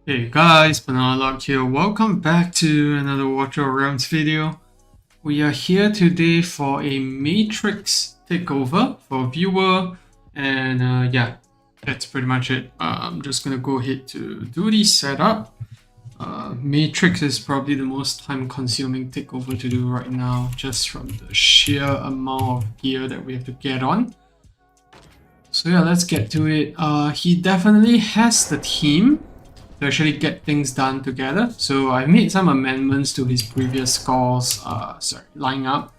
Hey guys, Banana here. Welcome back to another Watch Your Realms video. We are here today for a Matrix takeover for viewer, and yeah, that's pretty much it. I'm just gonna go ahead to do the setup. Matrix is probably the most time-consuming takeover to do right now, just from the sheer amount of gear that we have to get on. So yeah, let's get to it. He definitely has the team to actually get things done together. So I made some amendments to his previous scores, lineup.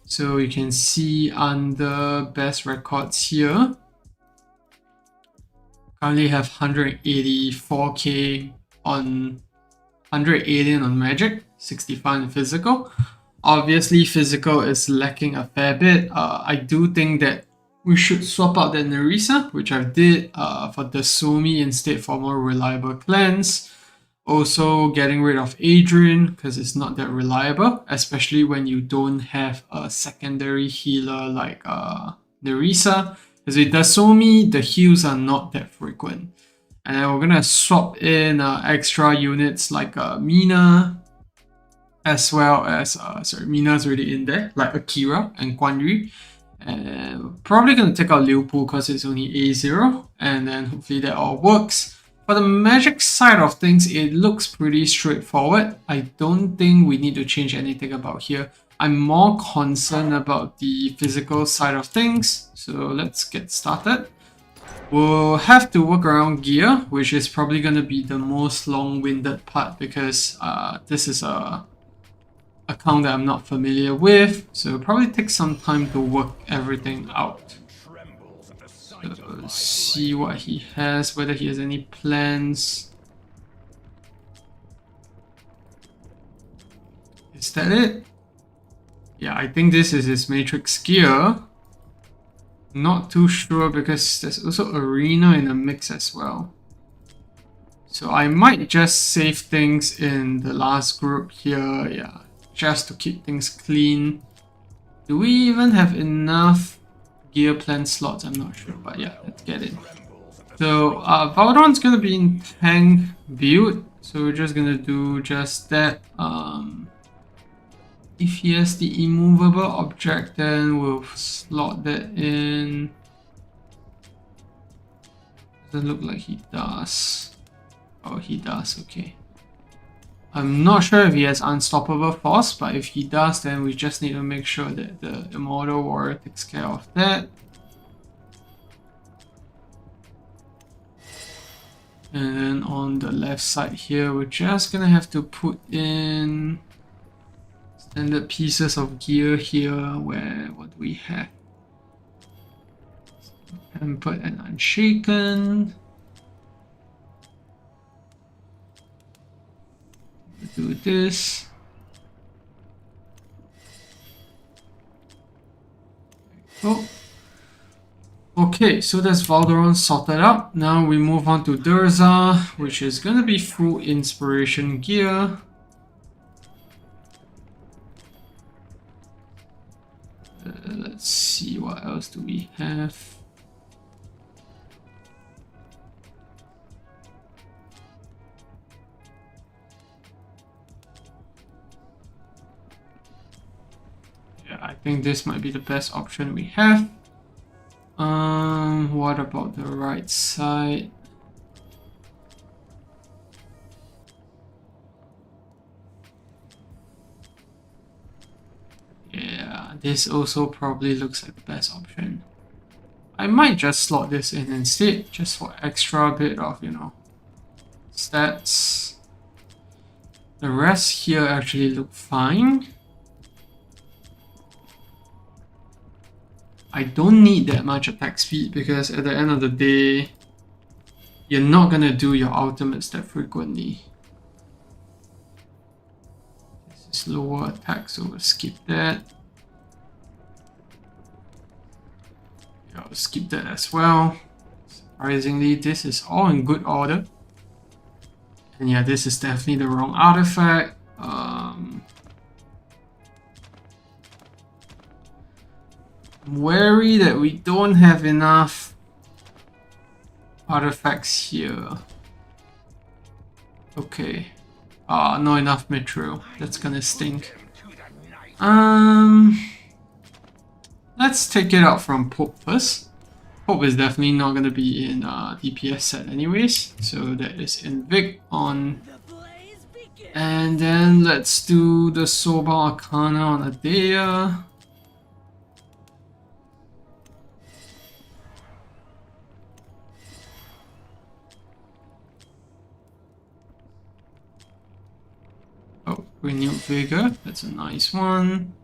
So you can see under best records here, currently have 184k on 118 on magic, 65 in physical. Obviously, physical is lacking a fair bit. I do think that we should swap out the Nerissa, which I did for the Sumi instead for more reliable cleanse. Also getting rid of Adrian because it's not that reliable, especially when you don't have a secondary healer like Nerissa. Because with the Sumi, the heals are not that frequent. And then we're gonna swap in extra units like Mina, as well as Mina's already in there, like Akira and Guan Yu. And probably gonna take out Liu Pu because it's only A0, and then hopefully that all works. For the magic side of things, it looks pretty straightforward. I don't think we need to change anything about here. I'm more concerned about the physical side of things, so let's get started. We'll have to work around gear, which is probably going to be the most long-winded part because this is a account that I'm not familiar with, so it'll probably take some time to work everything out. So see what he has, whether he has any plans. Is that it? Yeah, I think this is his Matrix gear. Not too sure because there's also Arena in the mix as well. So I might just save things in the last group here, yeah, just to keep things clean. Do we even have enough gear plan slots? I'm not sure, but yeah, let's get it. So Valdron's gonna be in tank build, so we're just gonna do just that. If he has the immovable object, then we'll slot that in. Doesn't look like he does. Oh, he does, okay. I'm not sure if he has unstoppable force, but if he does, then we just need to make sure that the Immortal Warrior takes care of that. And then on the left side here, we're just gonna have to put in standard pieces of gear here. What do we have? Pampered and Unshaken. Do this. Oh. Okay, so that's Valderon sorted out. Now we move on to Durza, which is gonna be full inspiration gear. Let's see, what else do we have? Yeah, I think this might be the best option we have. What about the right side? Yeah, this also probably looks like the best option. I might just slot this in instead, just for extra bit of, stats. The rest here actually look fine. I don't need that much attack speed because at the end of the day, you're not gonna do your ultimates that frequently. This is lower attack, so we'll skip that. Yeah, I'll skip that as well. Surprisingly, this is all in good order. And yeah, this is definitely the wrong artifact. I'm wary that we don't have enough artifacts here. Okay. Not enough mithril. That's gonna stink. Let's take it out from Pope first. Pope is definitely not gonna be in DPS set anyways. So that is Invict on. And then let's do the Soba Arcana on Adea. Oh, Renewed Vigor, that's a nice one.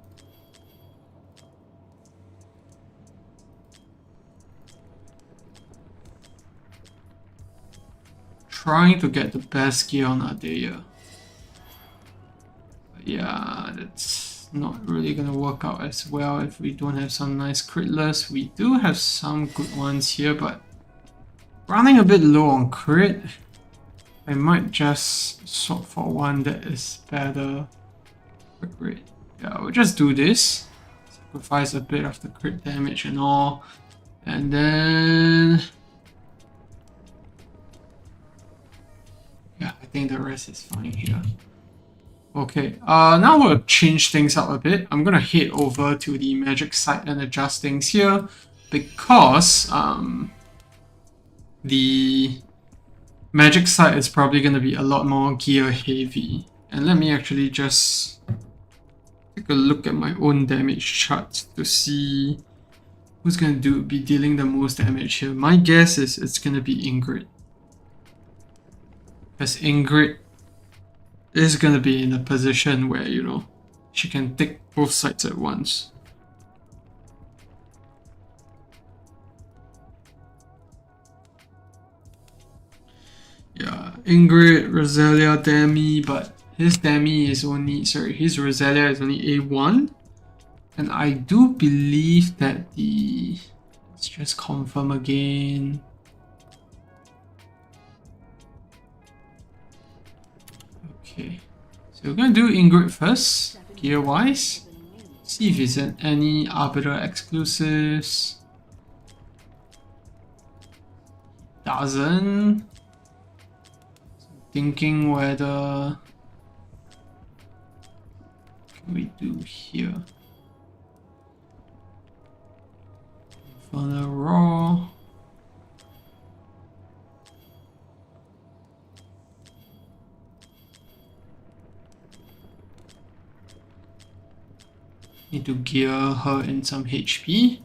Trying to get the best gear on Adea. But yeah, that's not really gonna work out as well if we don't have some nice critless. We do have some good ones here, but running a bit low on crit. I might just swap for one that is better crit rate. Yeah, we'll just do this. Sacrifice a bit of the crit damage and all. And then... yeah, I think the rest is fine here. Okay, now we'll change things up a bit. I'm gonna head over to the magic site and adjust things here because the magic side is probably going to be a lot more gear heavy. And let me actually just take a look at my own damage chart to see who's going to be dealing the most damage here. My guess is it's going to be Ingrid. Because Ingrid is going to be in a position where, you know, she can take both sides at once. Yeah, Ingrid, Roselia, Demi, but his Demi is only, sorry, his Roselia is only A1. And I do believe that the, let's just confirm again. Okay, so we're gonna do Ingrid first, gear-wise. See if it's any Arbiter exclusives. Doesn't. Thinking whether what can we do here for the raw. Need to gear her in some HP,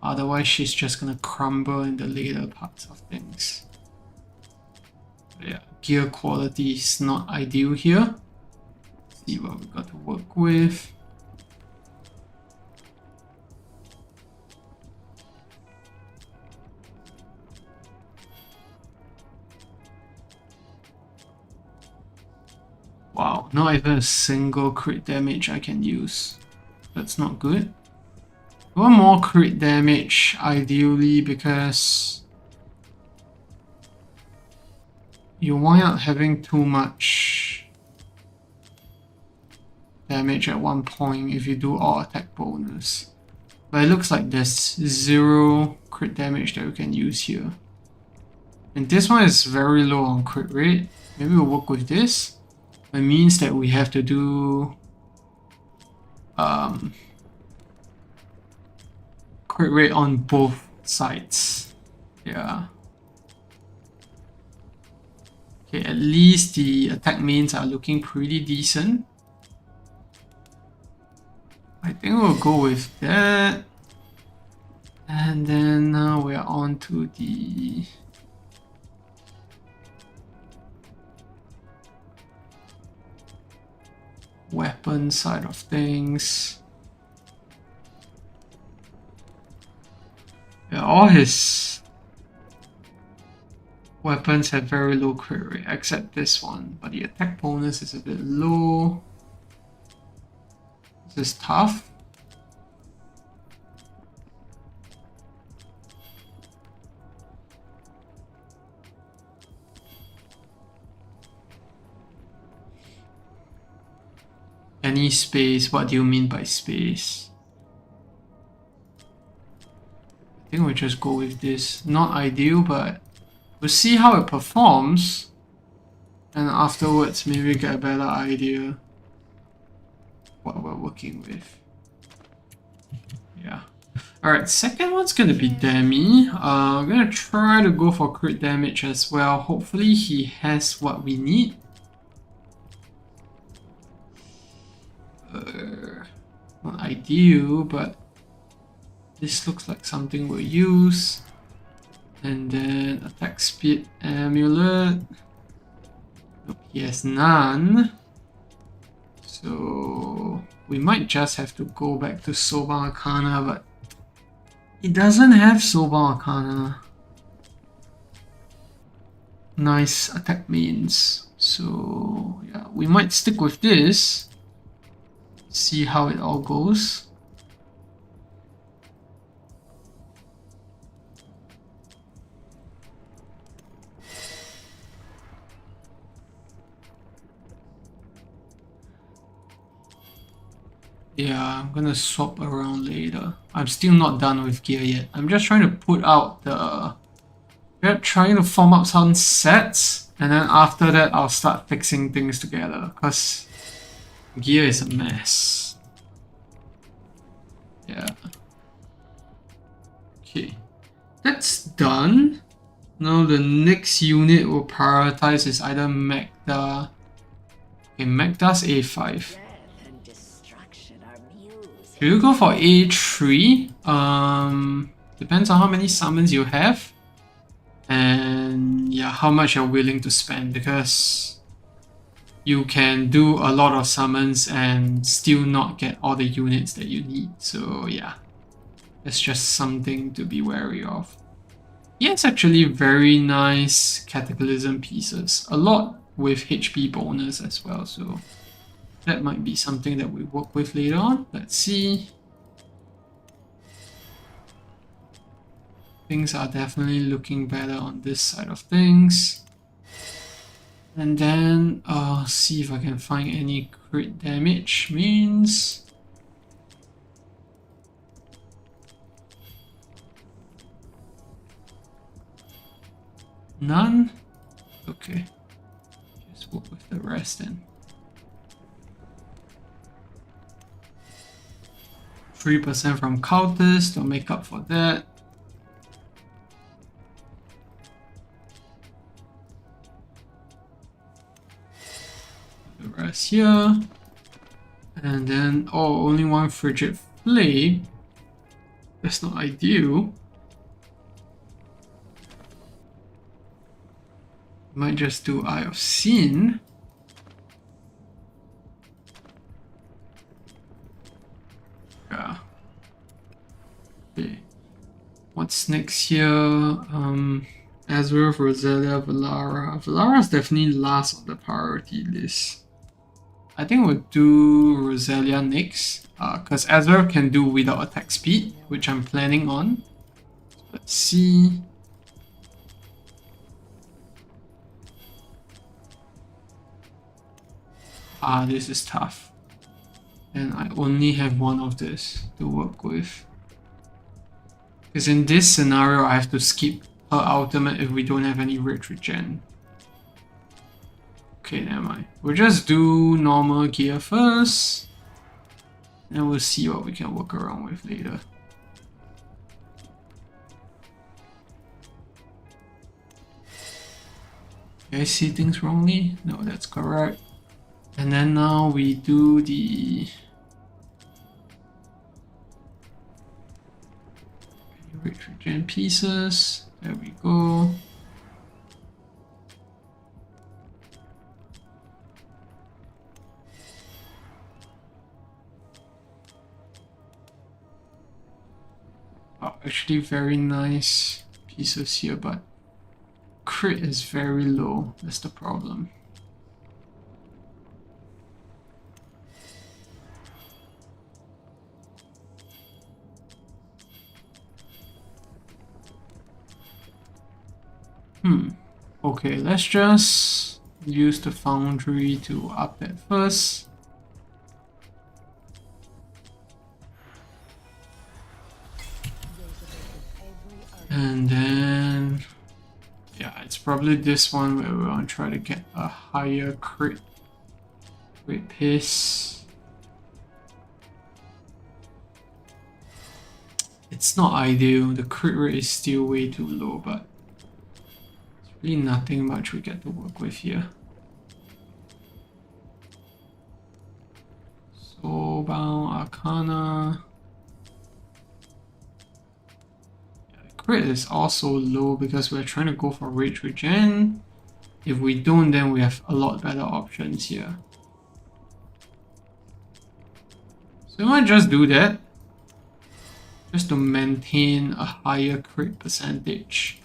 otherwise she's just gonna crumble in the later parts of things. Yeah, gear quality is not ideal here. Let's see what we got to work with. Wow, not even a single crit damage I can use. That's not good. One more crit damage ideally because you wind up having too much damage at one point if you do all attack bonus. But it looks like there's 0 crit damage that we can use here. And this one is very low on crit rate. Maybe we'll work with this. It means that we have to do crit rate on both sides. Yeah. Okay, at least the attack mains are looking pretty decent. I think we'll go with that. And then now we're on to the weapon side of things. Yeah, all his weapons have very low crit rate, except this one, but the attack bonus is a bit low. This is tough. Any space? What do you mean by space? I think we'll just go with this. Not ideal, but we'll see how it performs. And afterwards, maybe get a better idea what we're working with. Yeah. Alright, second one's gonna be Demi. I'm gonna try to go for crit damage as well. Hopefully he has what we need. Not ideal, but this looks like something we'll use. And then attack speed amulet. Nope, he has none. So we might just have to go back to Soba Arcana, but he doesn't have Soba Arcana. Nice attack means. So yeah, we might stick with this. See how it all goes. Yeah, I'm gonna swap around later. I'm still not done with gear yet. I'm just trying to put out the... We're trying to form up some sets, and then after that I'll start fixing things together, because gear is a mess. Yeah. Okay. That's done. Now the next unit we'll prioritize is either Magda. Okay, Magda's A5. Should you go for A3? Depends on how many summons you have. And yeah, how much you're willing to spend, because you can do a lot of summons and still not get all the units that you need. So yeah, that's just something to be wary of. He has actually very nice Cataclysm pieces, a lot with HP bonus as well, so that might be something that we work with later on. Let's see. Things are definitely looking better on this side of things. And then see if I can find any crit damage means. None? Okay. Just work with the rest then. 3% from counters to make up for that. The rest here. And then, oh, only one Frigid Flame. That's not ideal. Might just do Eye of Sin. Yeah. Okay. What's next here? Azeroth, Roselia, Valara. Valara's definitely last on the priority list. I think we'll do Roselia next. Because Azeroth can do without attack speed, which I'm planning on. Let's see. This is tough. And I only have one of this to work with. Because in this scenario, I have to skip her ultimate if we don't have any rich regen. Okay, never mind. We'll just do normal gear first. And we'll see what we can work around with later. Did I see things wrongly? No, that's correct. And then now we do the rich regen pieces. There we go. Oh, actually very nice pieces here, but crit is very low. That's the problem. Okay, let's just use the foundry to up that first. And then, yeah, it's probably this one where we want to try to get a higher crit pace. It's not ideal, the crit rate is still way too low, but it's really nothing much we get to work with here. Soulbound Arcana. Crit is also low because we're trying to go for Rage Regen. If we don't, then we have a lot better options here. So I might just do that, just to maintain a higher crit percentage.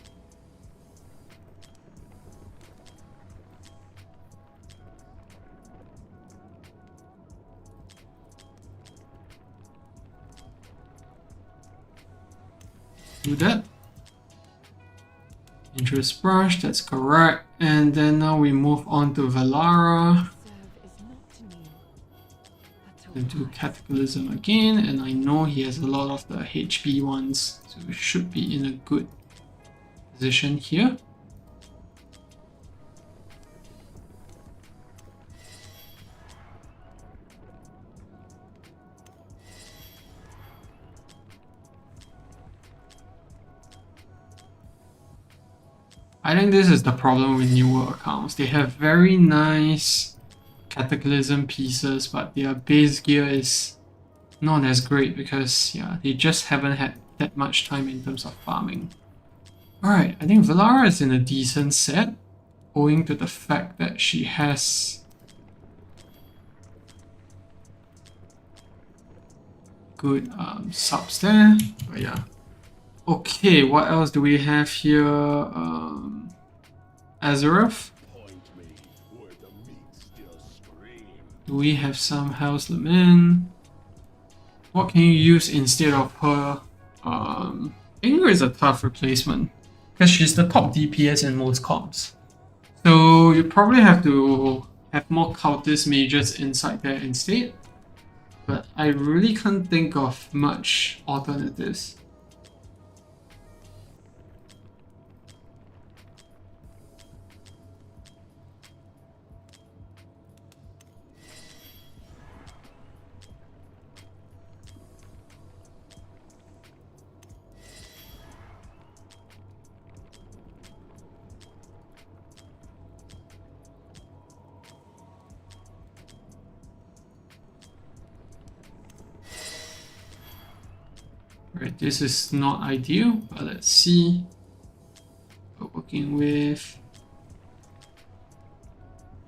Do that. Interest Brush, that's correct. And then now we move on to Valara. And do Cataclysm again, and I know he has a lot of the HP ones, so we should be in a good position here. I think this is the problem with newer accounts. They have very nice Cataclysm pieces, but their base gear is not as great because, yeah, they just haven't had that much time in terms of farming. Alright, I think Valara is in a decent set, owing to the fact that she has good subs there, but yeah. Okay, what else do we have here? Azeroth. Do we have some House Lament? What can you use instead of her? Inger is a tough replacement because she's the top DPS in most comps. So you probably have to have more cultist mages inside there instead. But I really can't think of much alternatives. Right, this is not ideal, but let's see what we're working with.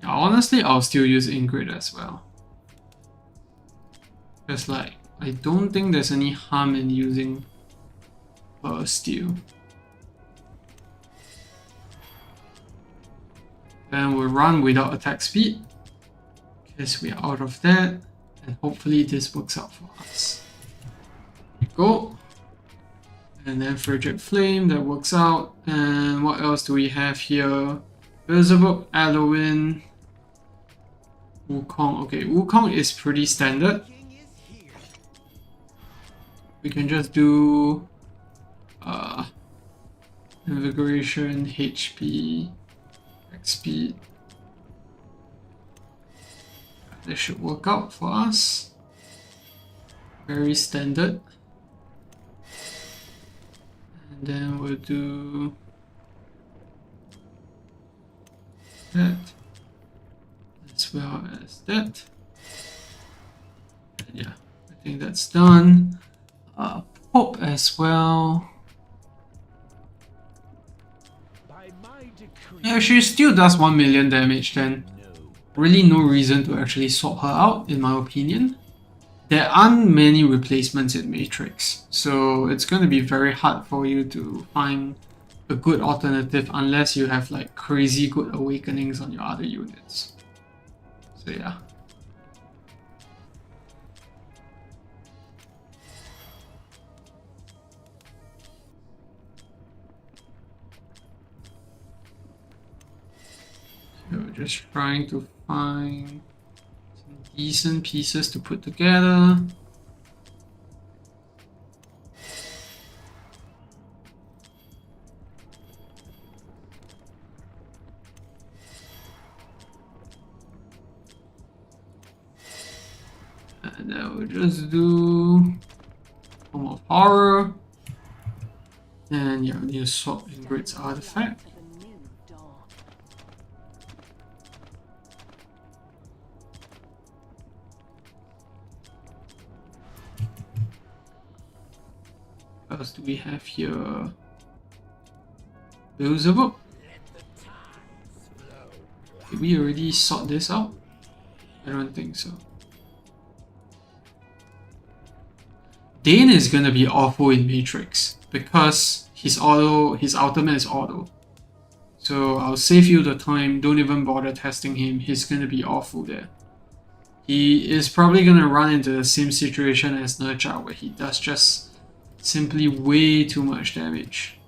Yeah, honestly, I'll still use Ingrid as well. Because like, I don't think there's any harm in using her still. Then we'll run without attack speed. Because we are out of that. And hopefully this works out for us. There we go. And then Frigid Flame, that works out. And what else do we have here? Beelzebub, Alowin, Wukong. Okay, Wukong is pretty standard. We can just do Invigoration, HP, Attack Speed. This should work out for us. Very standard. And then we'll do that as well as that. And yeah, I think that's done. Pope as well. Yeah, she still does 1 million damage then. Really no reason to actually swap her out, in my opinion. There aren't many replacements in Matrix, so it's going to be very hard for you to find a good alternative unless you have like crazy good awakenings on your other units. So yeah. So just trying to find some decent pieces to put together. And then we'll just do Home of Horror. And yeah, we need to swap Ingrid's artifact. What else do we have here? Beelzebub. Did we already sort this out? I don't think so. Dane is gonna be awful in Matrix because his ultimate is auto. So I'll save you the time, don't even bother testing him, he's gonna be awful there. He is probably gonna run into the same situation as Nurcha where he does just simply way too much damage.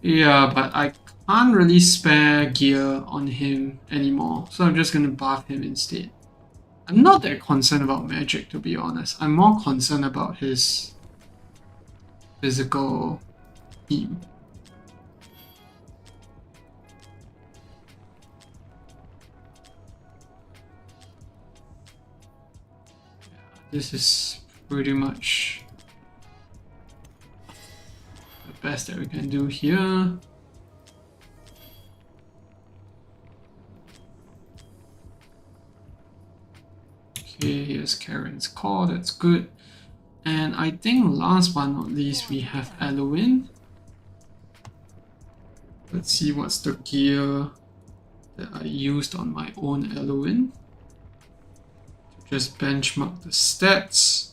Yeah, but I can't really spare gear on him anymore, so I'm just gonna buff him instead. I'm not that concerned about magic, to be honest. I'm more concerned about his physical team. Yeah, this is pretty much the best that we can do here. Okay, here's Karen's call, that's good. And I think last but not least we have Eloin. Let's see what's the gear that I used on my own Eloin. Just benchmark the stats.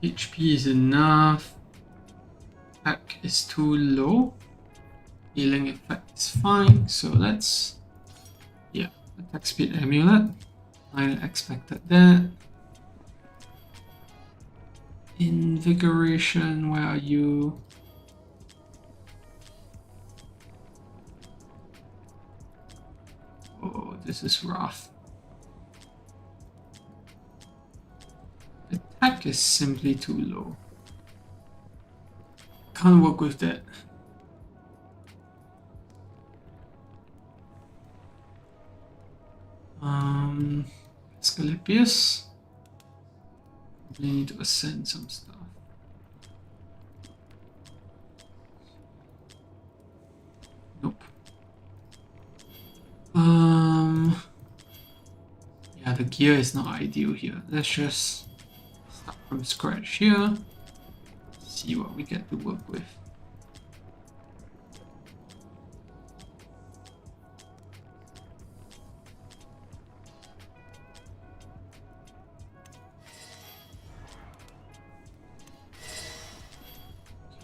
HP is enough. Attack is too low. Healing effect is fine. So let's, yeah, attack speed amulet. I expected that. Invigoration, where are you? Oh, this is rough. Attack is simply too low. Can't work with that. Asclepius. We need to ascend some stuff. Nope. Yeah, the gear is not ideal here. Let's just start from scratch here. See what we get to work with.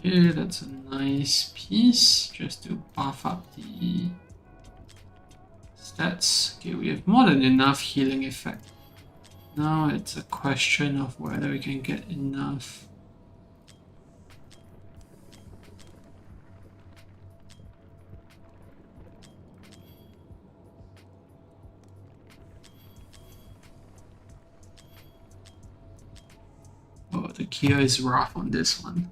Okay, that's a nice piece, just to buff up the stats. Okay, we have more than enough healing effect. Now it's a question of whether we can get enough. Oh, the gear is rough on this one.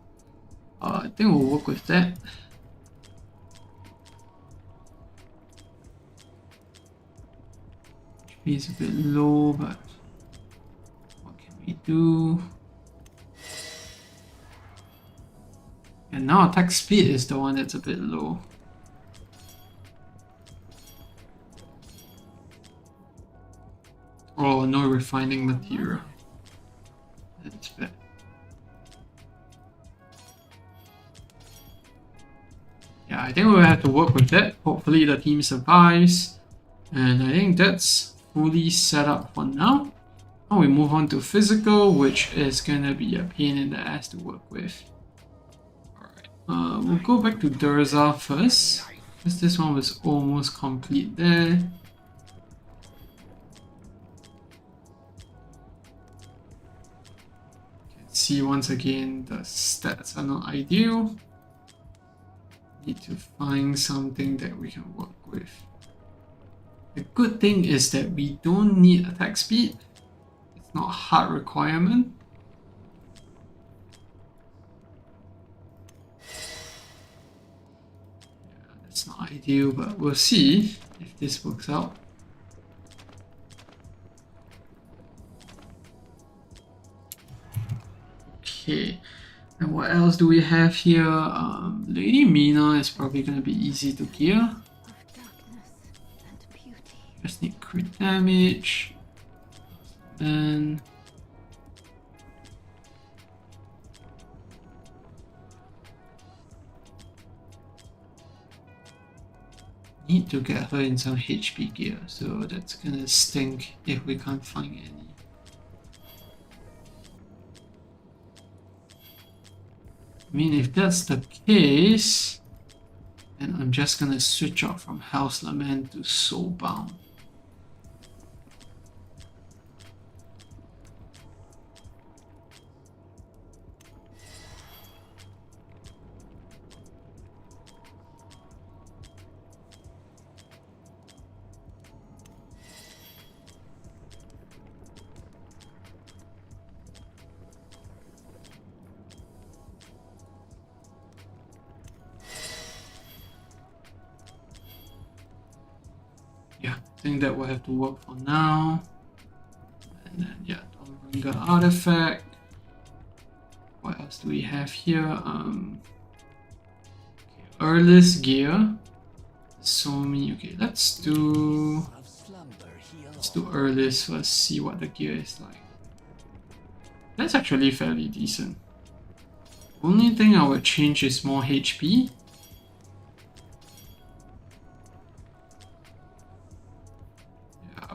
I think we'll work with that. HP is a bit low, but what can we do? And now attack speed is the one that's a bit low. Oh, no refining material. That's bad. Yeah, I think we'll have to work with that. Hopefully the team survives. And I think that's fully set up for now. Now we move on to physical, which is gonna be a pain in the ass to work with. Alright, we'll go back to Durza first, because this one was almost complete there. See once again the stats are not ideal. Need to find something that we can work with. The good thing is that we don't need attack speed. It's not a hard requirement. Yeah, that's not ideal, but we'll see if this works out. Okay, and what else do we have here? Lady Mina is probably going to be easy to gear. Just need crit damage. And need to get her in some HP gear, so that's gonna stink if we can't find any. I mean, if that's the case, then I'm just gonna switch out from Hell's Lament to Soulbound. Yeah, I think that will have to work for now. And then yeah, Dawnbringer artifact. What else do we have here? Okay, Earless gear. So many. Okay, let's do Earless first. See what the gear is like. That's actually fairly decent. Only thing I would change is more HP.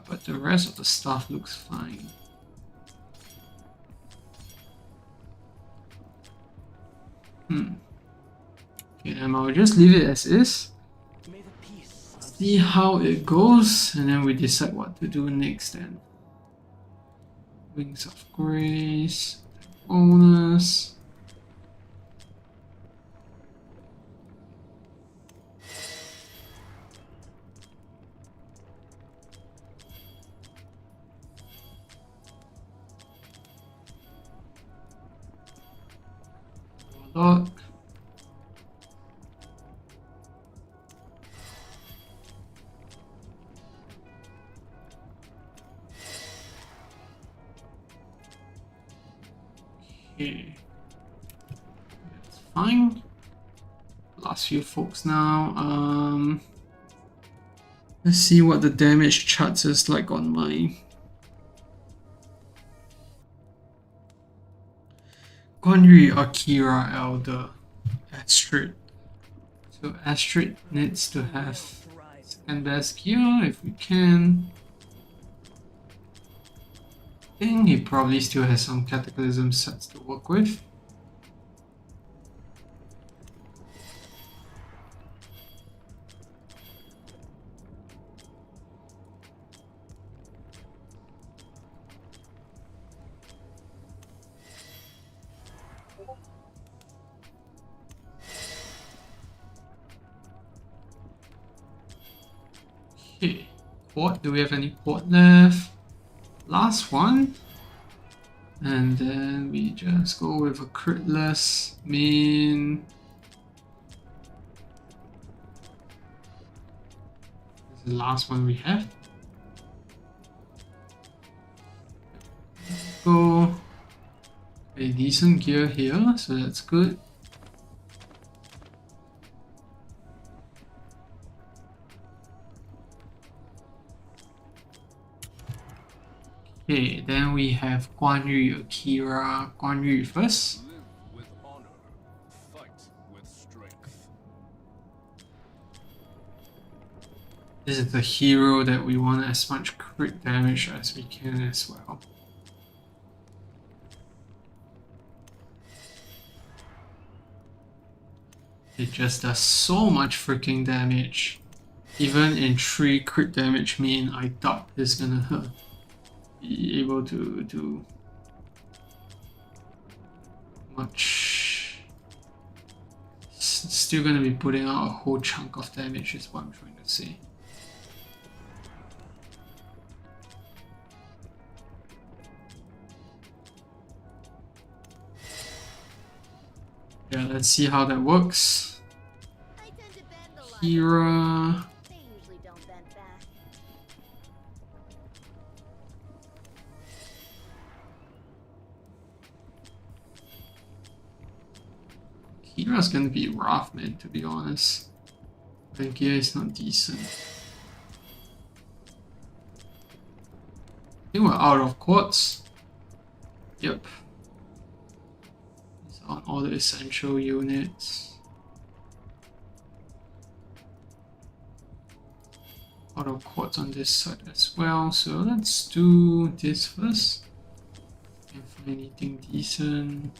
But the rest of the stuff looks fine. Okay, then I'll just leave it as is. See how it goes, and then we decide what to do next then. Wings of Grace, bonus. Lock. Okay, that's fine. Last few folks now. Let's see what the damage charts is like on my Guanyu Akira Elder Astrid. So Astrid needs to have second best gear if we can. I think he probably still has some Cataclysm sets to work with. Okay, quad. Do we have any quad left? Last one. And then we just go with a critless main. This is the last one we have. Go a decent gear here, so that's good. Okay, then we have Guanyu Akira. Guanyu first. Live with honor, fight with strength. This is the hero that we want as much crit damage as we can as well. It just does so much freaking damage. Even in 3 crit damage mean, I doubt it's gonna be able to do much. Still gonna be putting out a whole chunk of damage is what I'm trying to say. Yeah, let's see how that works. Kira. Kira's gonna be rough, man, to be honest. The gear is not decent. I think we're out of quartz. Yep. It's on all the essential units. Out of quartz on this side as well. So let's do this first. Can't find anything decent.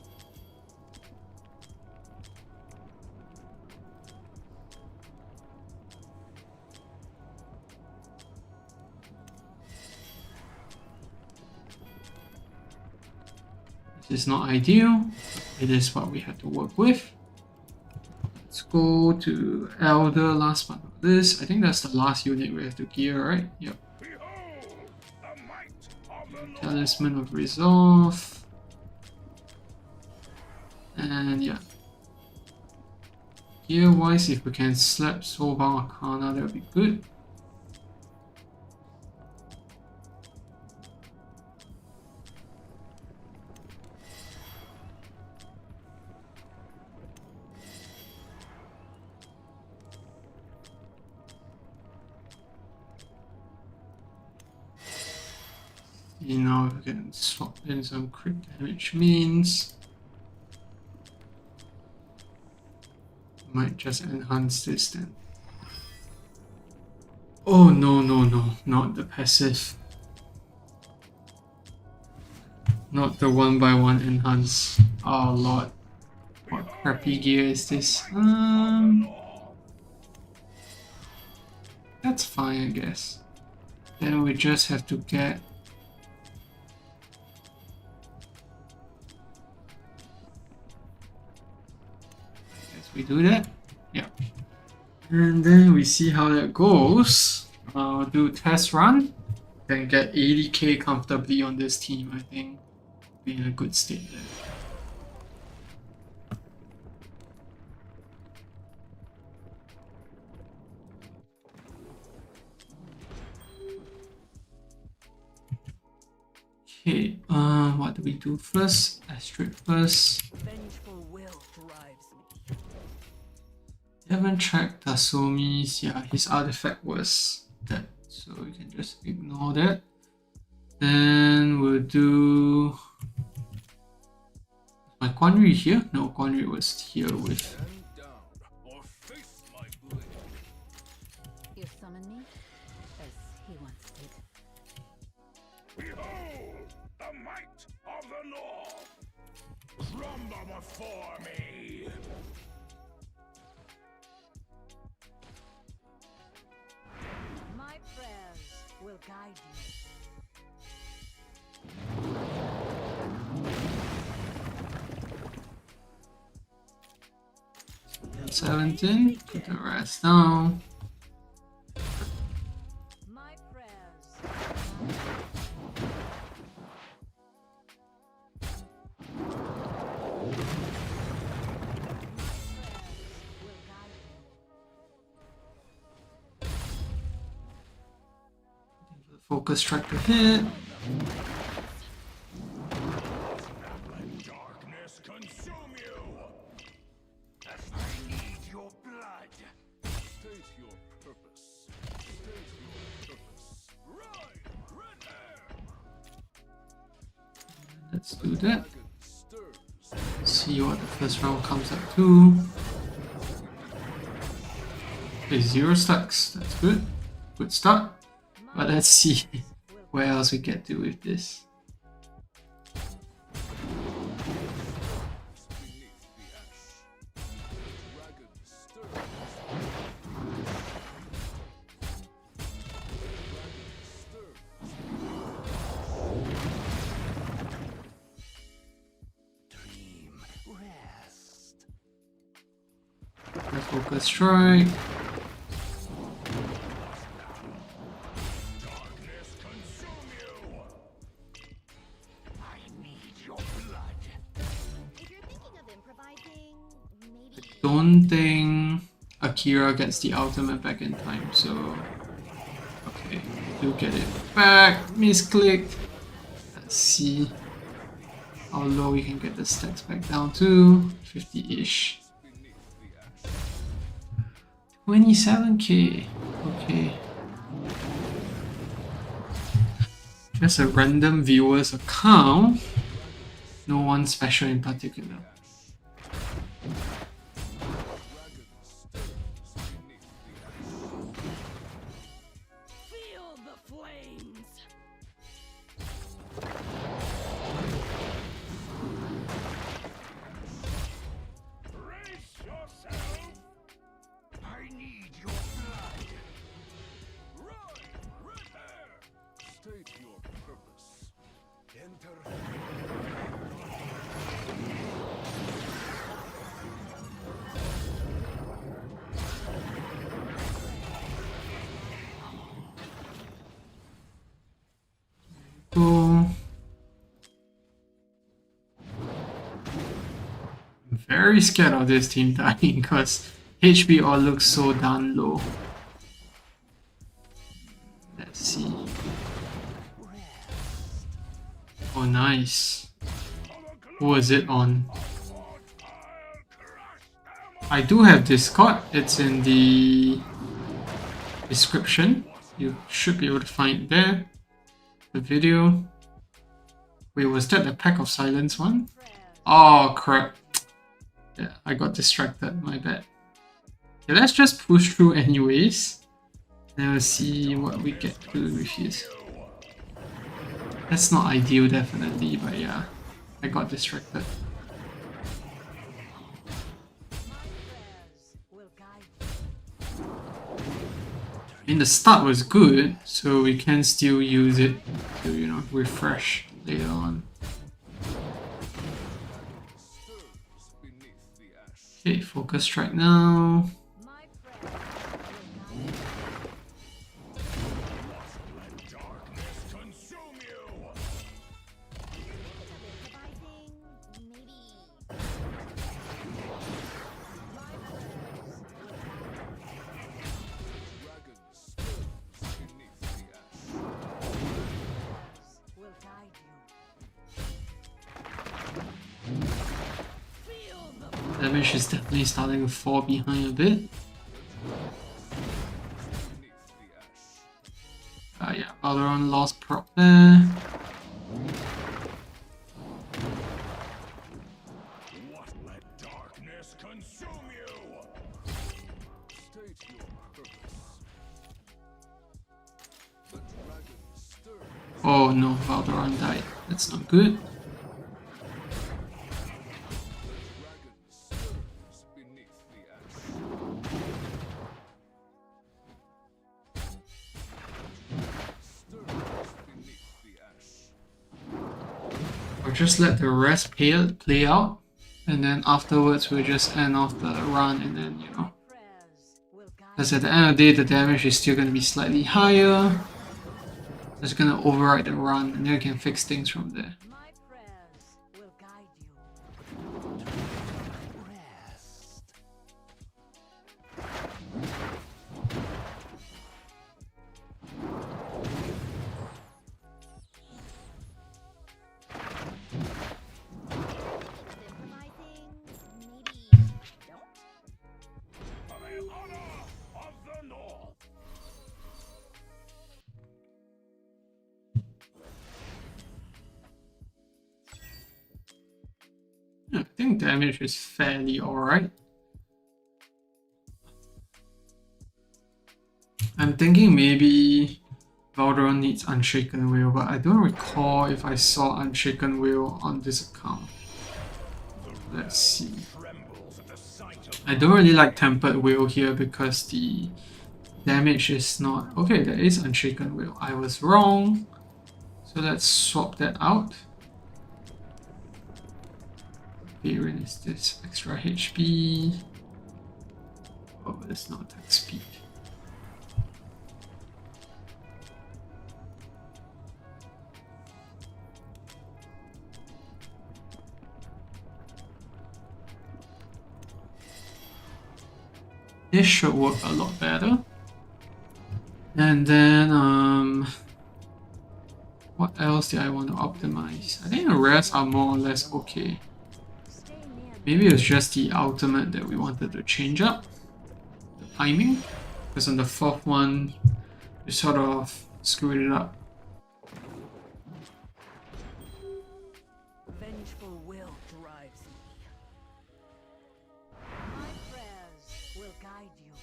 This is not ideal. It is what we have to work with. Let's go to Elder last but not least. I think that's the last unit we have to gear, right? Yep. Talisman of Resolve. And yeah. Gear wise, if we can slap Soulbound Arcana, that would be good. You know, we can swap in some crit damage means. Might just enhance this then. Oh no, not the passive. Not the 1x1 enhance. Oh lord. What crappy gear is this? That's fine, I guess. Then we just have to get we do that, yeah, and then we see how that goes. Do test run, then get 80k comfortably on this team. I think be in a good state there. Okay, what do we do first? Astrid first. Haven't checked Tasomi's, yeah, his artifact was dead, so we can just ignore that. Then we'll do my Quan Yu here? No, Quan Yu was here with. You summon me as he once did. Behold the might of the North! Rumble before me! My prayers will guide me. 17, put the rest down. My prayers. Will guide me. Focus strike to hit. Darkness consume you! I need your blood! State your purpose. State your purpose. Right! Red hair! Let's do that. Stirs. See what the first round comes up to. Okay, 0 stacks. That's good. Good start. But let's see where else we get to with this. Beneath the ash. Dragon's Focus strike. Darkness consume you. I need your blood. If you're thinking of improvising, maybe. Don't think Akira gets the ultimate back in time, so okay, do get it back. Misclicked. Let's see how low we can get the stacks back down to 50-ish. 27k. Okay. Just a random viewer's account. No one special in particular. Feel the flames! Brace yourself. I need your blood. Run, repair. State your purpose. Enter. Go. I'm very scared of this team dying because HP all looks so darn low. Let's see. Oh, nice. Who was it on? I do have Discord. It's in the description. You should be able to find it there. The video. Wait, was that the Pack of Silence one? Oh crap. Yeah, I got distracted, my bad. Okay, let's just push through anyways. Then we'll see what we get to with this. That's not ideal definitely, but yeah. I got distracted. I mean, the start was good, so we can still use it to, you know, refresh later on. Okay, focus strike now. Darkness consume you. Damage is definitely starting to fall behind a bit. Yeah, Valorant lost prop there. What let darkness consume you? State your purpose. The dragon stirs. Oh no, Valorant died. That's not good. Beneath the ash. Stirs beneath the ash. Or just let the rest play out, and then afterwards we'll just end off the run, and then, you know, because at the end of the day the damage is still going to be slightly higher. It's going to override the run, and then we can fix things from there. My prayers will guide you. Rest. The honor of the North. I think damage is fairly alright. I'm thinking maybe Valorant needs Unshaken Will, but I don't recall if I saw Unshaken Will on this account. Let's see. Trembles at the sight of I don't really like Tempered Will here because the damage is not... Okay, there is Unshaken Will. I was wrong. So let's swap that out. Variant is this extra HP. Oh, it's not attack speed. This should work a lot better. And then, what else do I want to optimize? I think the rest are more or less okay. Maybe it's just the ultimate that we wanted to change up. The timing. Because on the fourth one, we sort of screwed it up. Vengeful will drives me. My prayers will guide you.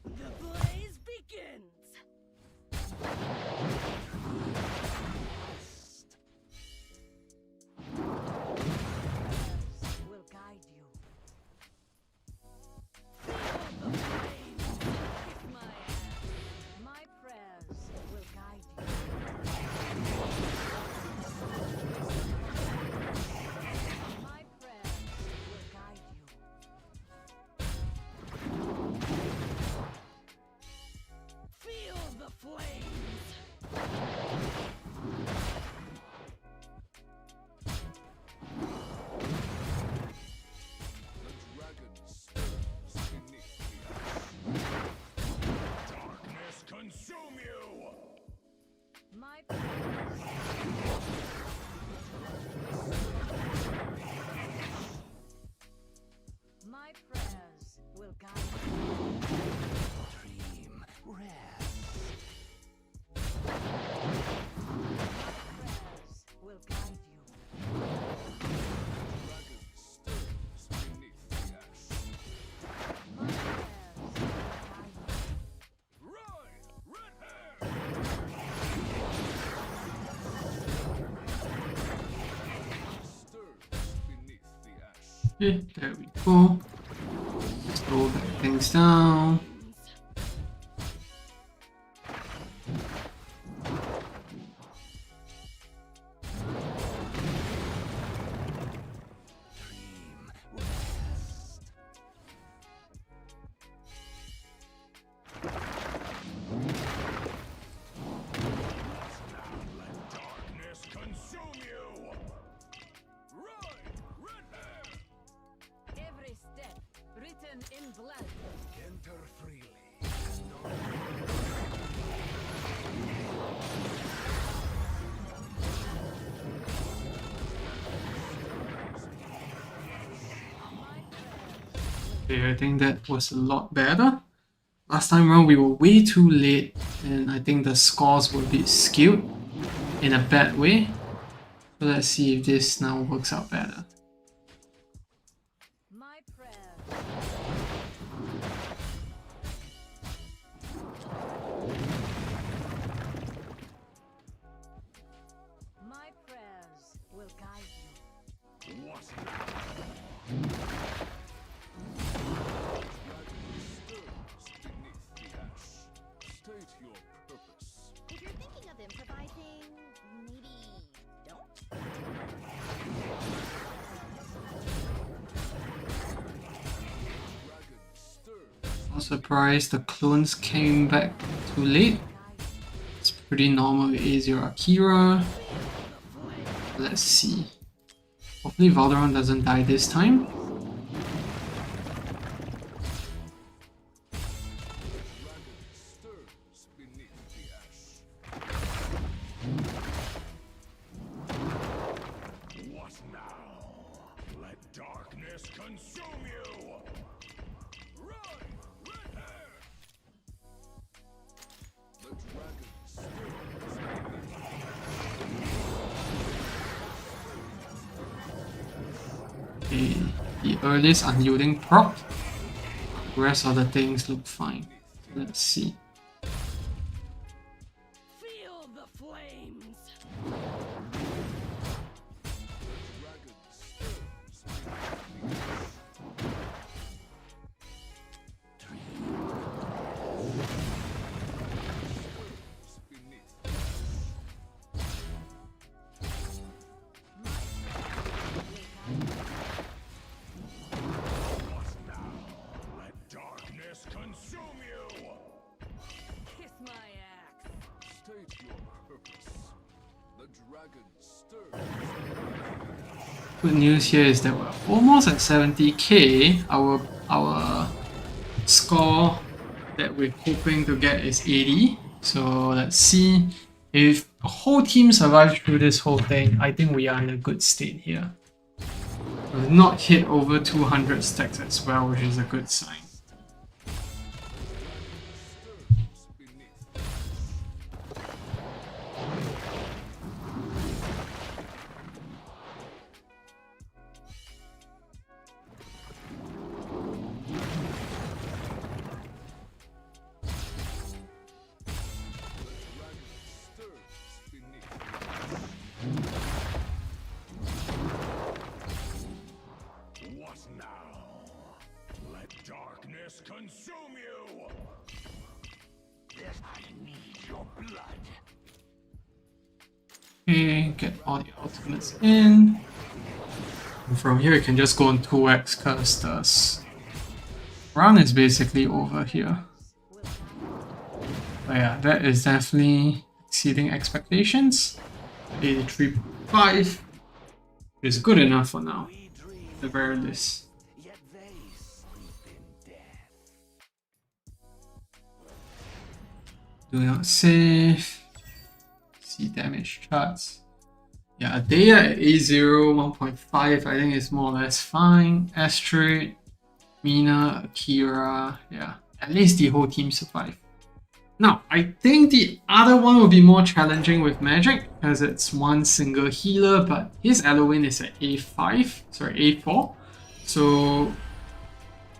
The blaze begins. Will guide you. Feel the flames. Kiss my ass. My prayers will guide you. My prayers will guide you. Feel the flames. The dragon stirs beneath the ash. Darkness consume you! My prayers. My prayers will guide you. Dream, rest. My prayers will guide you. Dragon stirs beneath the ash. My prayers will guide you. Ride, red hair! Stirs beneath the ash. Okay, there we go. Slow back things down. Dream, rest. Let darkness consume you! Ride, red hair! Every step written in blood. Enter freely. Okay, I think that was a lot better. Last time around we were way too late and I think the scores were a bit skewed in a bad way. So let's see if this now works out better. My prayers. My prayers will guide you. What now? Stirs beneath the ash. State your purpose. If you're thinking of improvising, maybe don't. Dragon stirs. I was surprised the clones came back too late. It's pretty normal with A0 Akira. Let's see. Hopefully Valderon doesn't die this time. Dragon stirs beneath the ash. What now? Let darkness consume you! Ride, red hair! The dragon stirs Okay, the earliest unyielding proc. The rest of the things look fine. Let's see. Feel the flames. dragon stirs beneath the ash. Stirs beneath the ash. My prayers will guide you. dragon stirs. Good news here is that we're almost at 70k. Our score that we're hoping to get is 80. So let's see if the whole team survives through this whole thing. I think we are in a good state here. We've not hit over 200 stacks as well, which is a good sign. Stirs beneath. Dragon stirs beneath. What now? Let darkness consume you! I need your blood. Okay, get all the ultimates in. And from here, you can just go on 2x because the run is basically over here. But yeah, that is definitely exceeding expectations. 83.5 is good enough for now, at the very least. Yet they sleep in death. Do not save. See damage charts. Yeah, Adea at A0, 1.5, I think is more or less fine. Astrid, Mina, Akira, yeah. At least the whole team survived. Now, I think the other one will be more challenging with Magic, because it's one single healer, but his Eloin is at A5, sorry, A4. So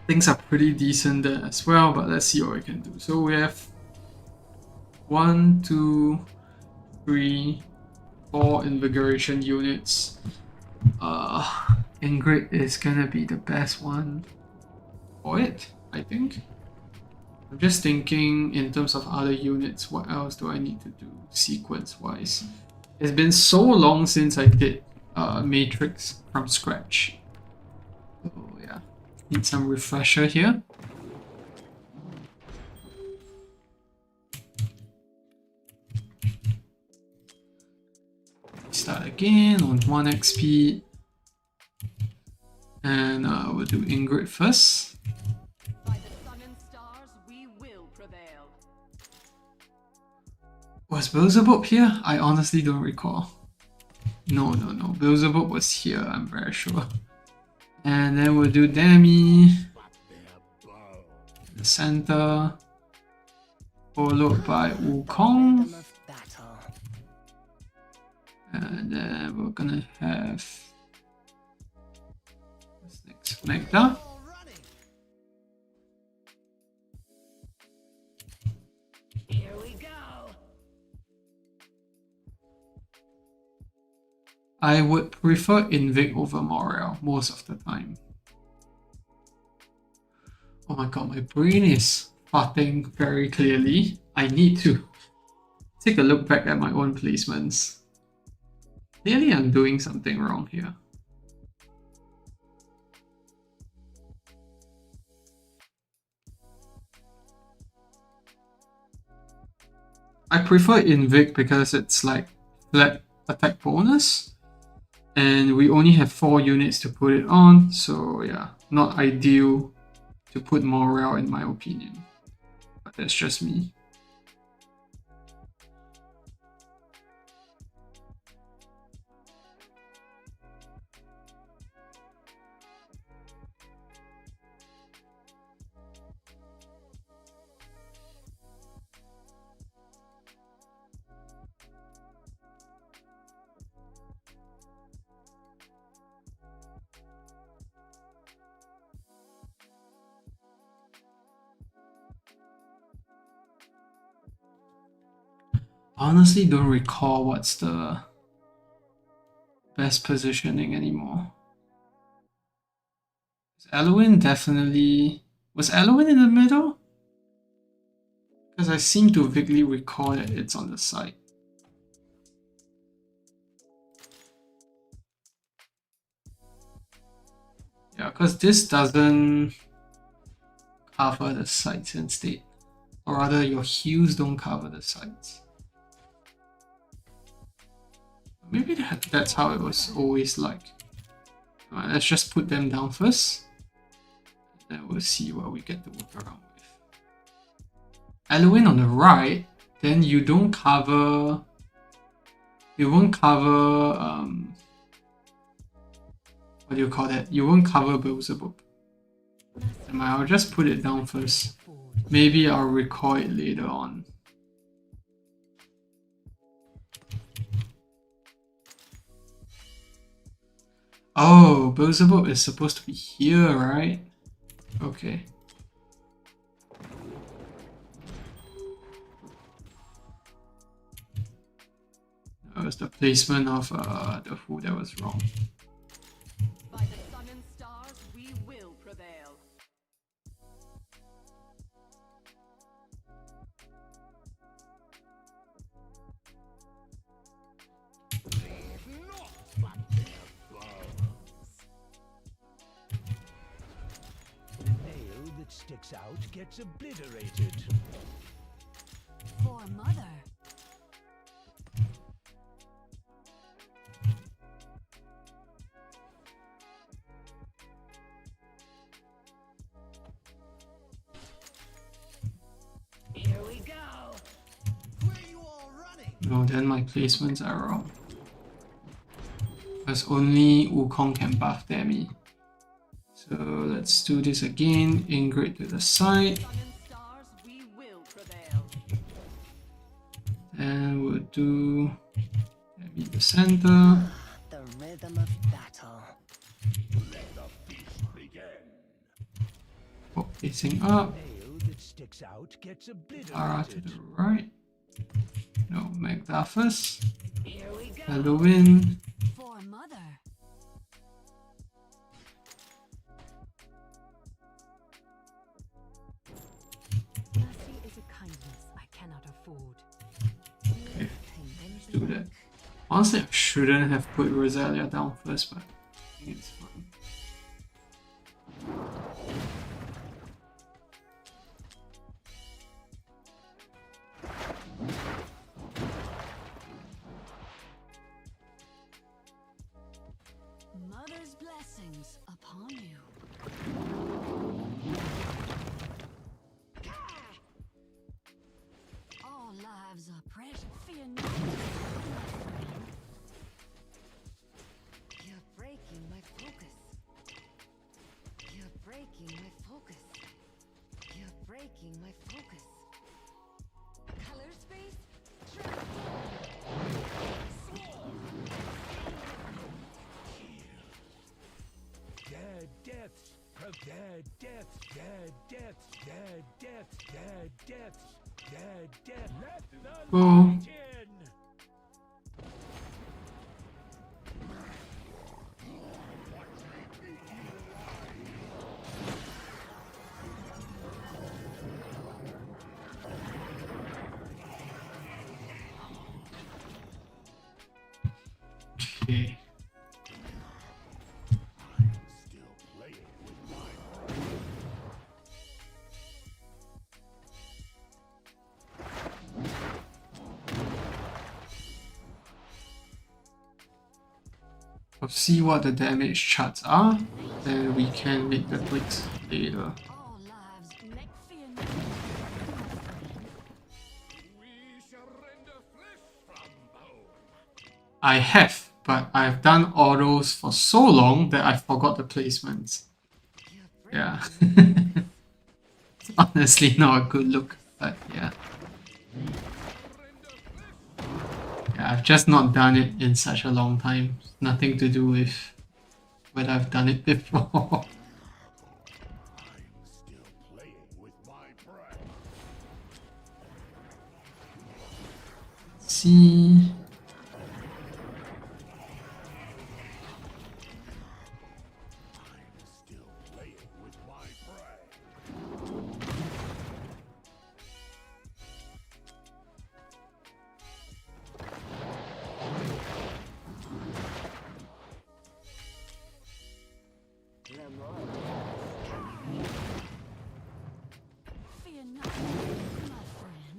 things are pretty decent there as well, but let's see what we can do. So we have 1, 2, 3, 4 invigoration units. Ingrid is gonna be the best one for it, I think. I'm just thinking in terms of other units, what else do I need to do sequence wise? It's been so long since I did Matrix from scratch. So yeah, need some refresher here. Start again on 1 XP. And we'll do Ingrid first. By the sun and stars, we will prevail. Was Beelzebub here? I honestly don't recall. No. Beelzebub was here, I'm very sure. And then we'll do Demi. In the center. Followed by Wukong. And then we're gonna have this next connector. Here we go. I would prefer Invic over Morel most of the time. Oh my god, my brain is farting very clearly. I need to take a look back at my own placements. Clearly I'm doing something wrong here. I prefer Invic because it's like flat attack bonus. And we only have 4 units to put it on, so yeah, not ideal to put Morale in my opinion. But that's just me. Honestly don't recall what's the best positioning anymore. Eloin definitely... Was Eloin in the middle? Because I seem to vaguely recall that it's on the side. Yeah, because this doesn't cover the sides instead. Or rather, your heals don't cover the sides. Maybe that's how it was always like. Let's just put them down first. Then we'll see what we get to work around with. Eloin on the right, then you don't cover. You won't cover. What do you call that? You won't cover Beelzebub. I'll just put it down first. Maybe I'll recall it later on. Oh, Beelzebub is supposed to be here, right? Okay. That was the placement of the Who that was wrong. By the sun and stars, we will prevail. Nail that sticks out gets obliterated. For mother. Here we go. Where are you all running? No, then my placements are wrong. Because only Wukong can buff Demi. So let's do this again. Ingrid to the side. Sun and stars, we will prevail. And we'll do Demi the center. The rhythm of battle. Oh, facing up. Nail that sticks out gets Lara to obliterated. the right. No, Magdaphus. Here we go. Halloween. For mother. Mercy is a kindness I cannot afford. Okay, let's do that. Honestly, I shouldn't have put Rosalia down first, but I think it's fine. Mother's blessings upon you. All lives are precious. Fear not. You're breaking my focus. You're breaking my focus. You're breaking my focus. Color space. Dead deaths. Dead deaths. Dead deaths. Dead deaths. Dead deaths. Dead deaths. Let the Go. light in. Okay. We'll see what the damage charts are, then we can make the clicks later. All lives neck fear not. We shall render flesh from bone. I have, but I've done autos for so long that I forgot the placements. Yeah. It's honestly not a good look, but yeah. Yeah, I've just not done it in such a long time. Nothing to do with whether I've done it before. I'm still playing with my prey. See. I'm still playing with my prey. Fear not, my friend.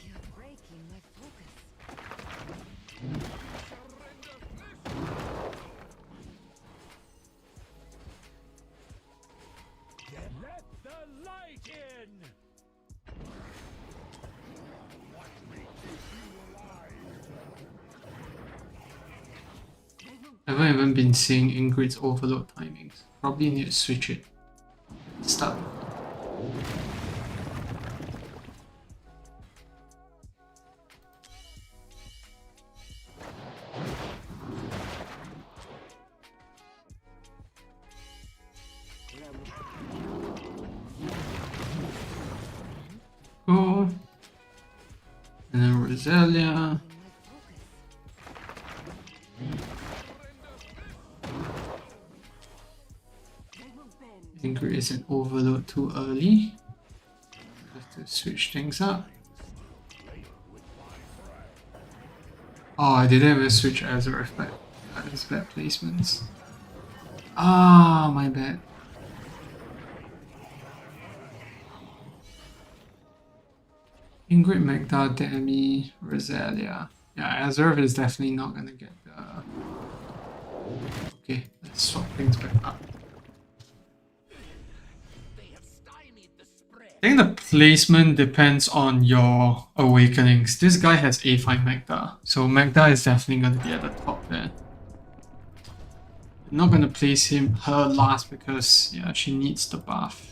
You're breaking my in. I haven't even been seeing Ingrid's overload timings. Probably need to switch it. Start. Go. And then Rosalia. Ingrid isn't overload too early. Have to switch things up. Oh, I didn't even switch Azeroth back. That is bad placements. Ah, my bad. Ingrid, Magda, Demi, Rosalia. Yeah, Azeroth is definitely not gonna get the... Okay, let's swap things back up. I think the placement depends on your awakenings. This guy has A5 Magda, so Magda is definitely going to be at the top there. I'm not going to place her last because yeah, she needs the buff.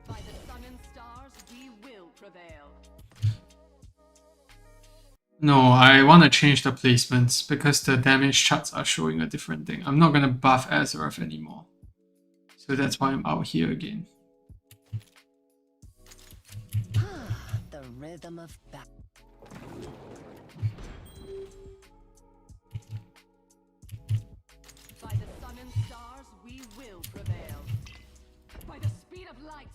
By the sun and stars, we will prevail. No, I want to change the placements because the damage charts are showing a different thing. I'm not going to buff Azeroth anymore. So that's why I'm out here again. The rhythm of battle. By the sun and stars, we will prevail. By the speed of light.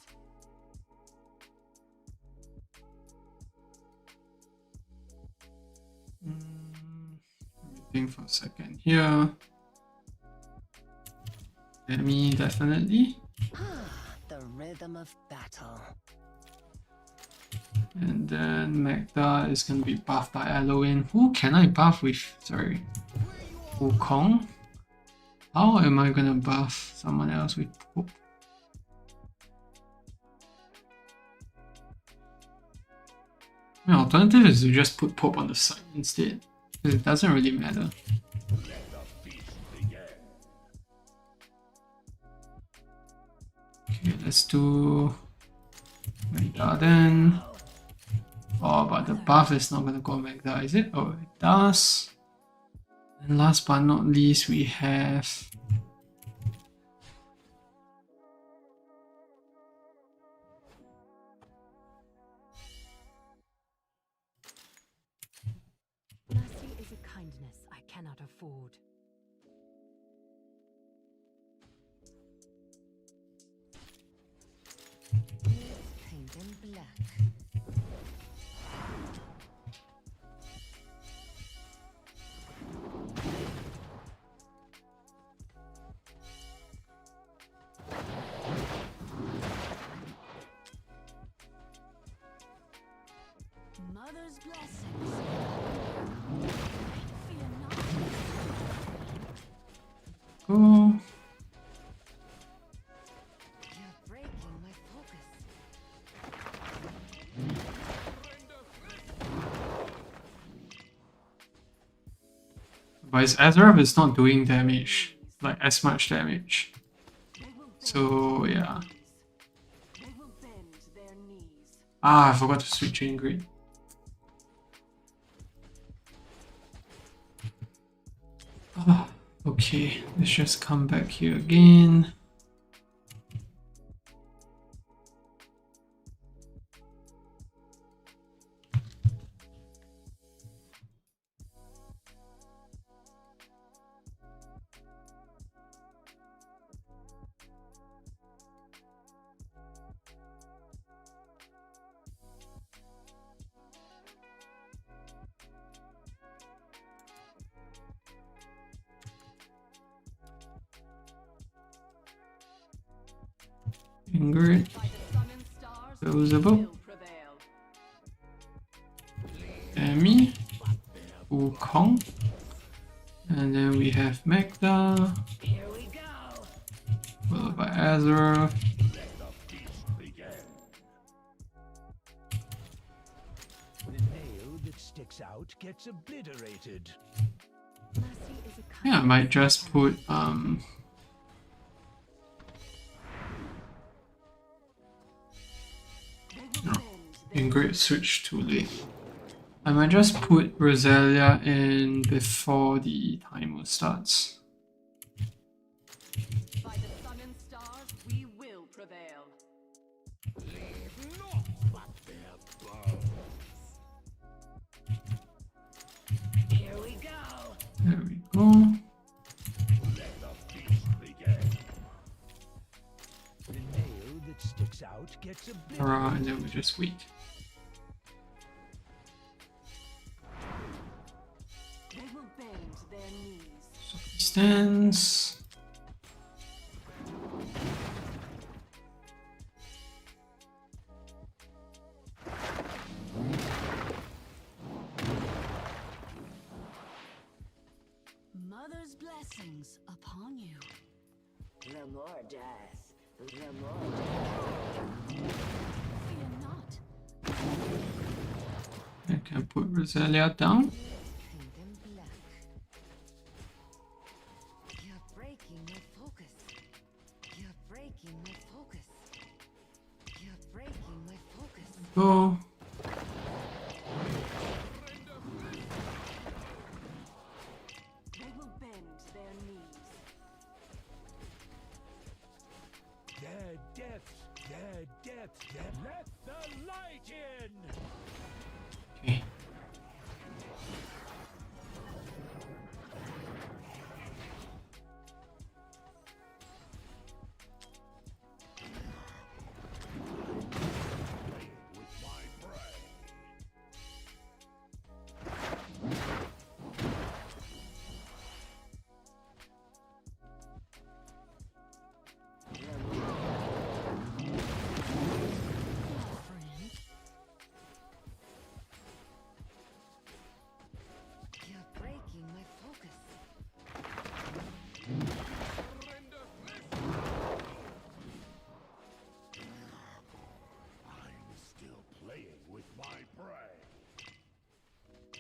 Think for a second here. Demi, definitely. The rhythm of battle. And then Magda is going to be buffed by Eloin. Who can I buff with? Sorry. Wukong? How am I going to buff someone else with Pope? The alternative is to just put Pope on the side instead. Because it doesn't really matter. Okay, let's do Magda then. Oh, but the buff is not gonna go Magda, is it? Oh, it does. And last but not least, we have Mercy is a kindness I cannot afford. Paint in black. Mother's blessings. Fear not. go. You're breaking my focus. But his Azeroth is not doing damage, like as much damage. So yeah. They will bend their knees. Ah, I forgot to switch Ingrid. Ah, okay, let's just come back here again. Ingrid, By the sun and stars, we Elizabeth, will prevail. Emmy, Wukong, and then we have Magda, Here we go. followed by Azra, The nail that sticks out gets obliterated. Mercy is a kind yeah, I might just put They will no, bend Ingrid switch too late. I might just put Rosalia in before the timer starts. by the sun and stars, we will prevail. Leave not but their bones. Here we go. There we go. Let the feast begin. The nail that sticks out gets obliterated. Alright, and then we just wait. They will bend their knees. Stands. Mother's blessings upon you. The more death, the more Fear not. I can put Rosalia down. paint in black. You're breaking my focus. You're breaking my focus. You're breaking my focus. Go. They will bend their knees. Their deaths, their deaths, let the light in! Okay. With my prey. Friend, You're breaking my focus. I'm still playing with my prey.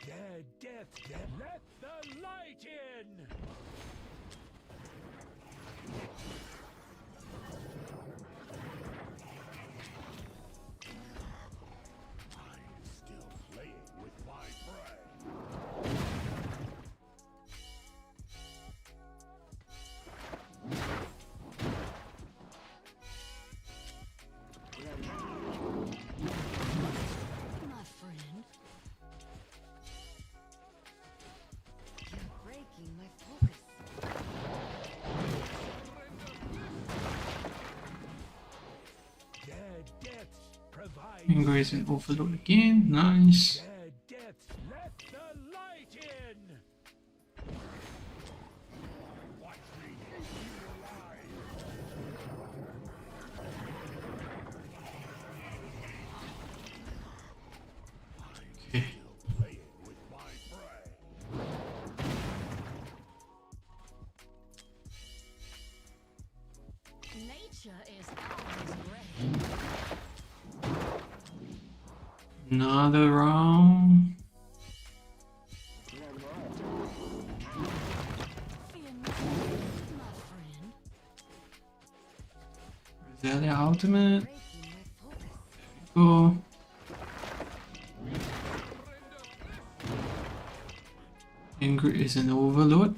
Their deaths, let the light in! I'm still playing with my prey. my friend. You're breaking my focus. Their deaths provide. Ingrid's in overload again. Nice. Their deaths, let the light in! Watch me eat you alive. Okay. Still playing with my prey. Nature is always ready. Another round. Fear not, my friend. Rosalia ultimate. Breaking my focus. Go. Ingrid is in overload.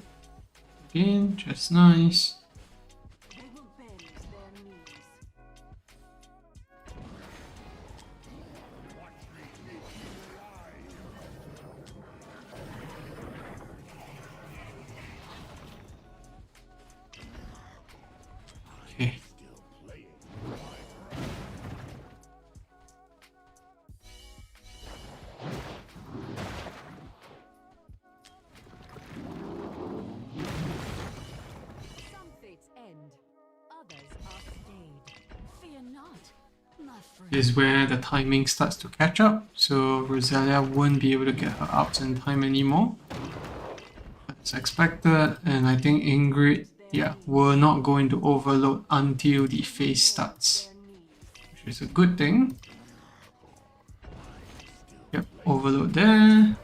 Again, just nice. They will bend their knees. Okay. Still playing with my prey. Some fates end, others are stayed. Fear is where the timing starts to catch up. So Rosalia won't be able to get her outs in time anymore. As expected, and I think Ingrid, yeah, we're not going to overload until the phase starts, which is a good thing. Yep, overload there.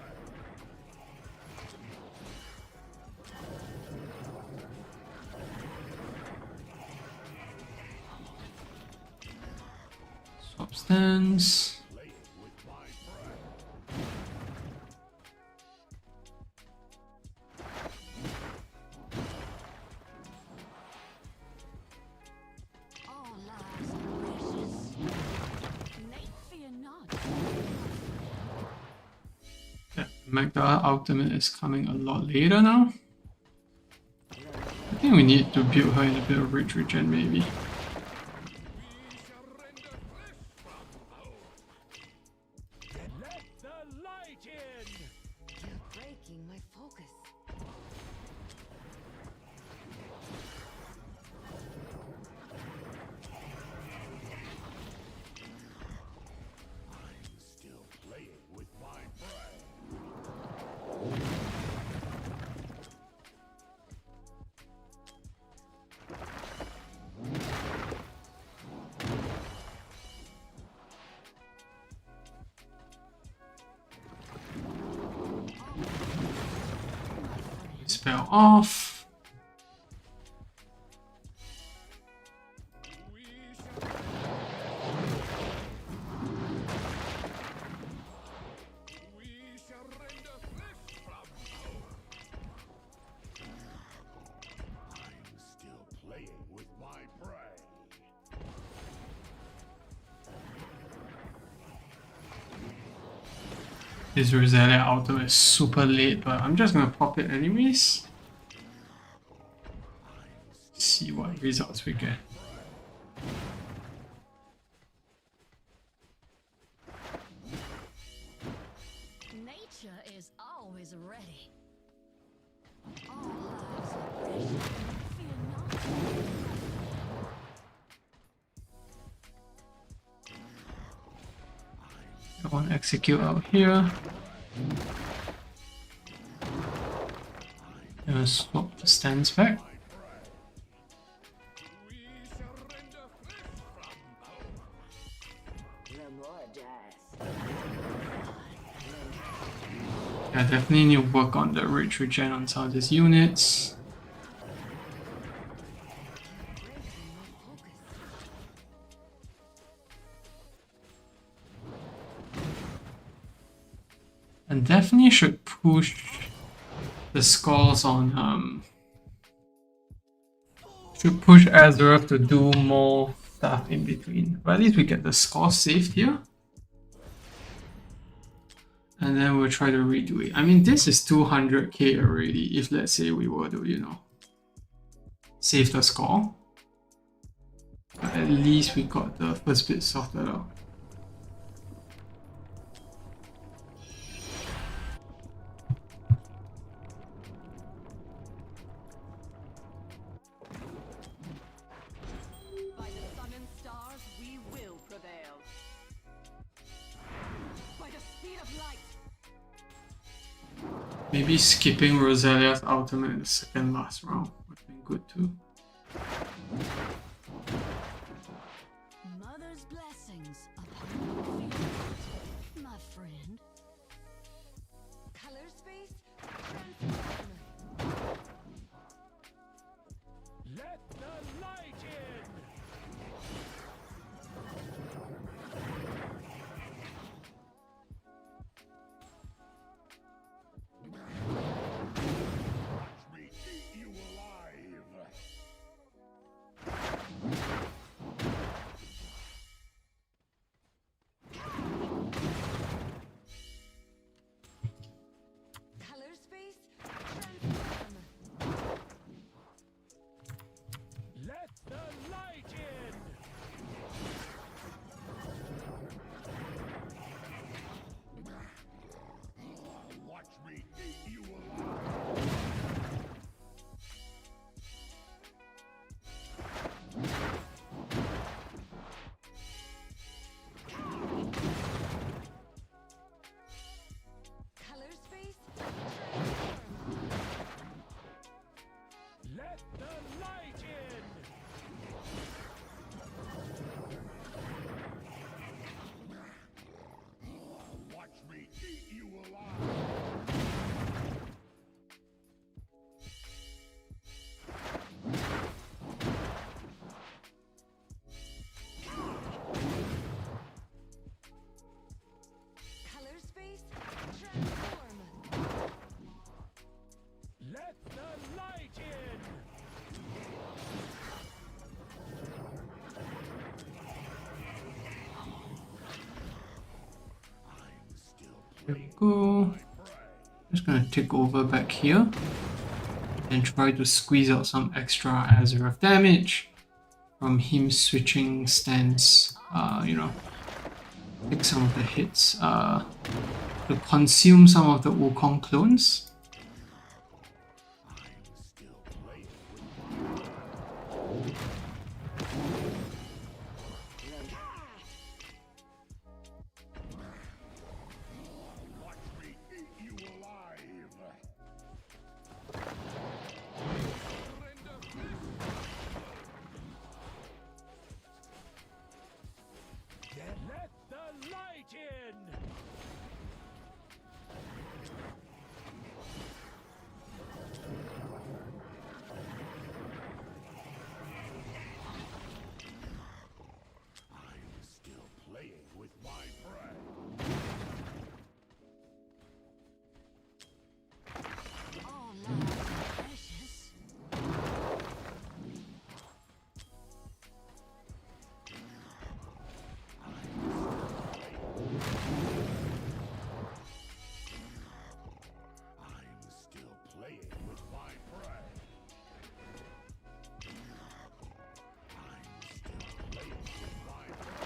Swap stance. All lives are precious. Nay, fear not. Yeah, Magda ultimate is coming a lot later now. I think we need to build her in a bit of rage regen maybe. Let the light in! You're breaking my focus. I'm still playing with my prey. Spell off. We shall We shall render flesh from power. I'm still playing with my prey. This Rosalia ultimate is super late, but I'm just gonna pop it anyways. See what results we get. Nature is always ready. All lives are precious. Fear not. I want to execute out here. Gonna swap the stance back. We shall render flesh from power. Yeah, definitely need to work on the rage regen on some of these units. And definitely should push the scores on should push Azeroth to do more stuff in between. But at least we get the score saved here. And then we'll try to redo it. I mean, this is 200k already, if let's say we were to, you know, save the score. But at least we got the first bit sorted out. By the sun and stars, we will prevail. By the speed of light. Maybe skipping Rosalia's ultimate in the second last round would have been good too. Mother's blessings upon you, fear not, my friend. Color space transform. Let the light in! Watch me eat you alive. There we go. Just gonna take over back here and try to squeeze out some extra Azeroth damage from him switching stance. You know, take some of the hits. To consume some of the Wukong clones. Let the light in! I'm still playing with my friend. All lives are precious. I'm still playing with my friend. I'm still playing with my friend.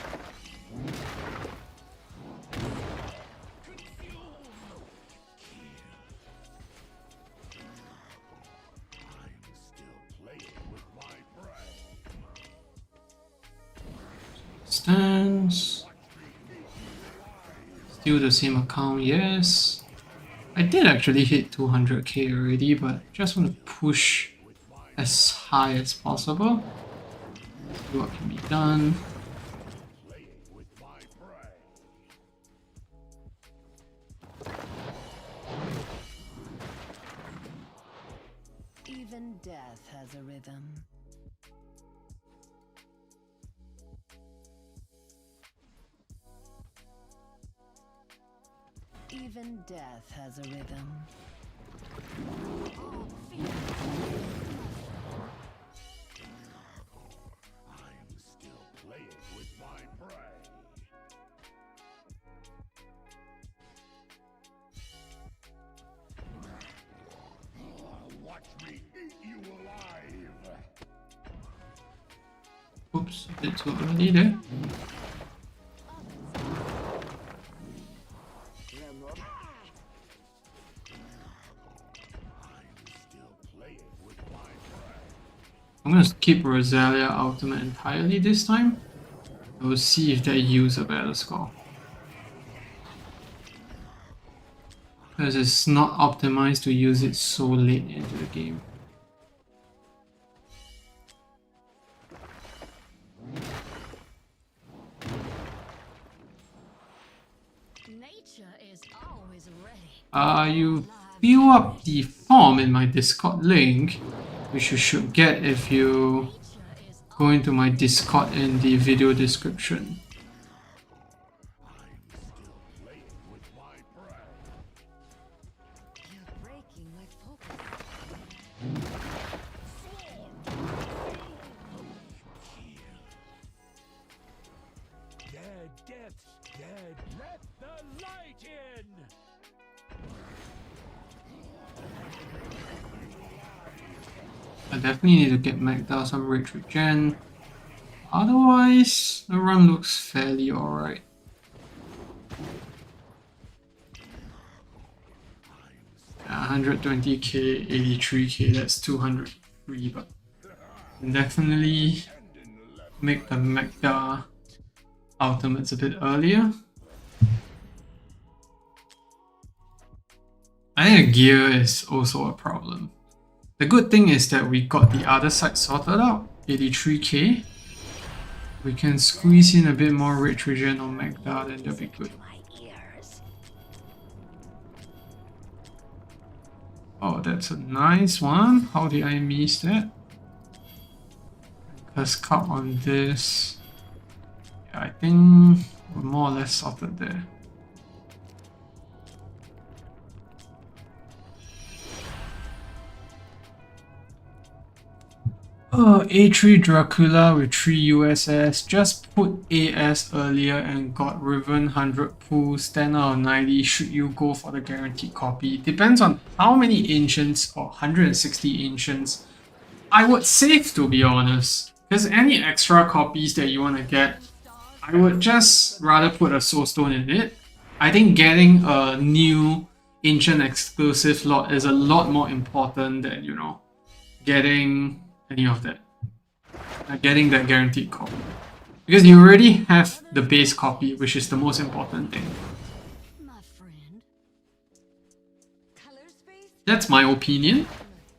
Consume! Kill. I'm still playing with my friend. Stance. Still the same account, yes. I did actually hit 200k already, but just want to push as high as possible. See what can be done. Playing with my friend. Even death has a rhythm. Even death has a rhythm. All fear. I'm still playing with my prey. Watch me eat you alive. Oops, a bit too early there. I'm still playing with my prey. I'm gonna skip Rosalia Ultimate entirely this time. We'll see if they use a better score. Because it's not optimized to use it so late into the game. Nature is always ready. You fill up the form in my Discord link, which you should get if you Nature is go into my Discord in the video description. I'm still playing with my prey. You're breaking my focus. Dead deaths, dead. Let the light in! I definitely need to get Magda some rage regen. Otherwise, the run looks fairly alright. 120k, 83k, that's 203, but definitely make the Magda ultimates a bit earlier. I think gear is also a problem. The good thing is that we got the other side sorted out, 83k. We can squeeze in a bit more rage regen on Magda, then that'll be good. my ears. Oh, that's a nice one. How did I miss that? Let's cut on this. Yeah, I think we're more or less sorted there. A3 Dracula with 3 USS. Just put AS earlier and got Riven 100 pulls, 10 out of 90. Should you go for the guaranteed copy? Depends on how many ancients or 160 ancients. I would save, to be honest. Because any extra copies that you want to get, I would just rather put a soul stone in it. I think getting a new ancient exclusive lot is a lot more important than, you know, getting any of that. Getting that guaranteed copy. Because you already have the base copy, which is the most important thing. My friend. Color space? That's my opinion.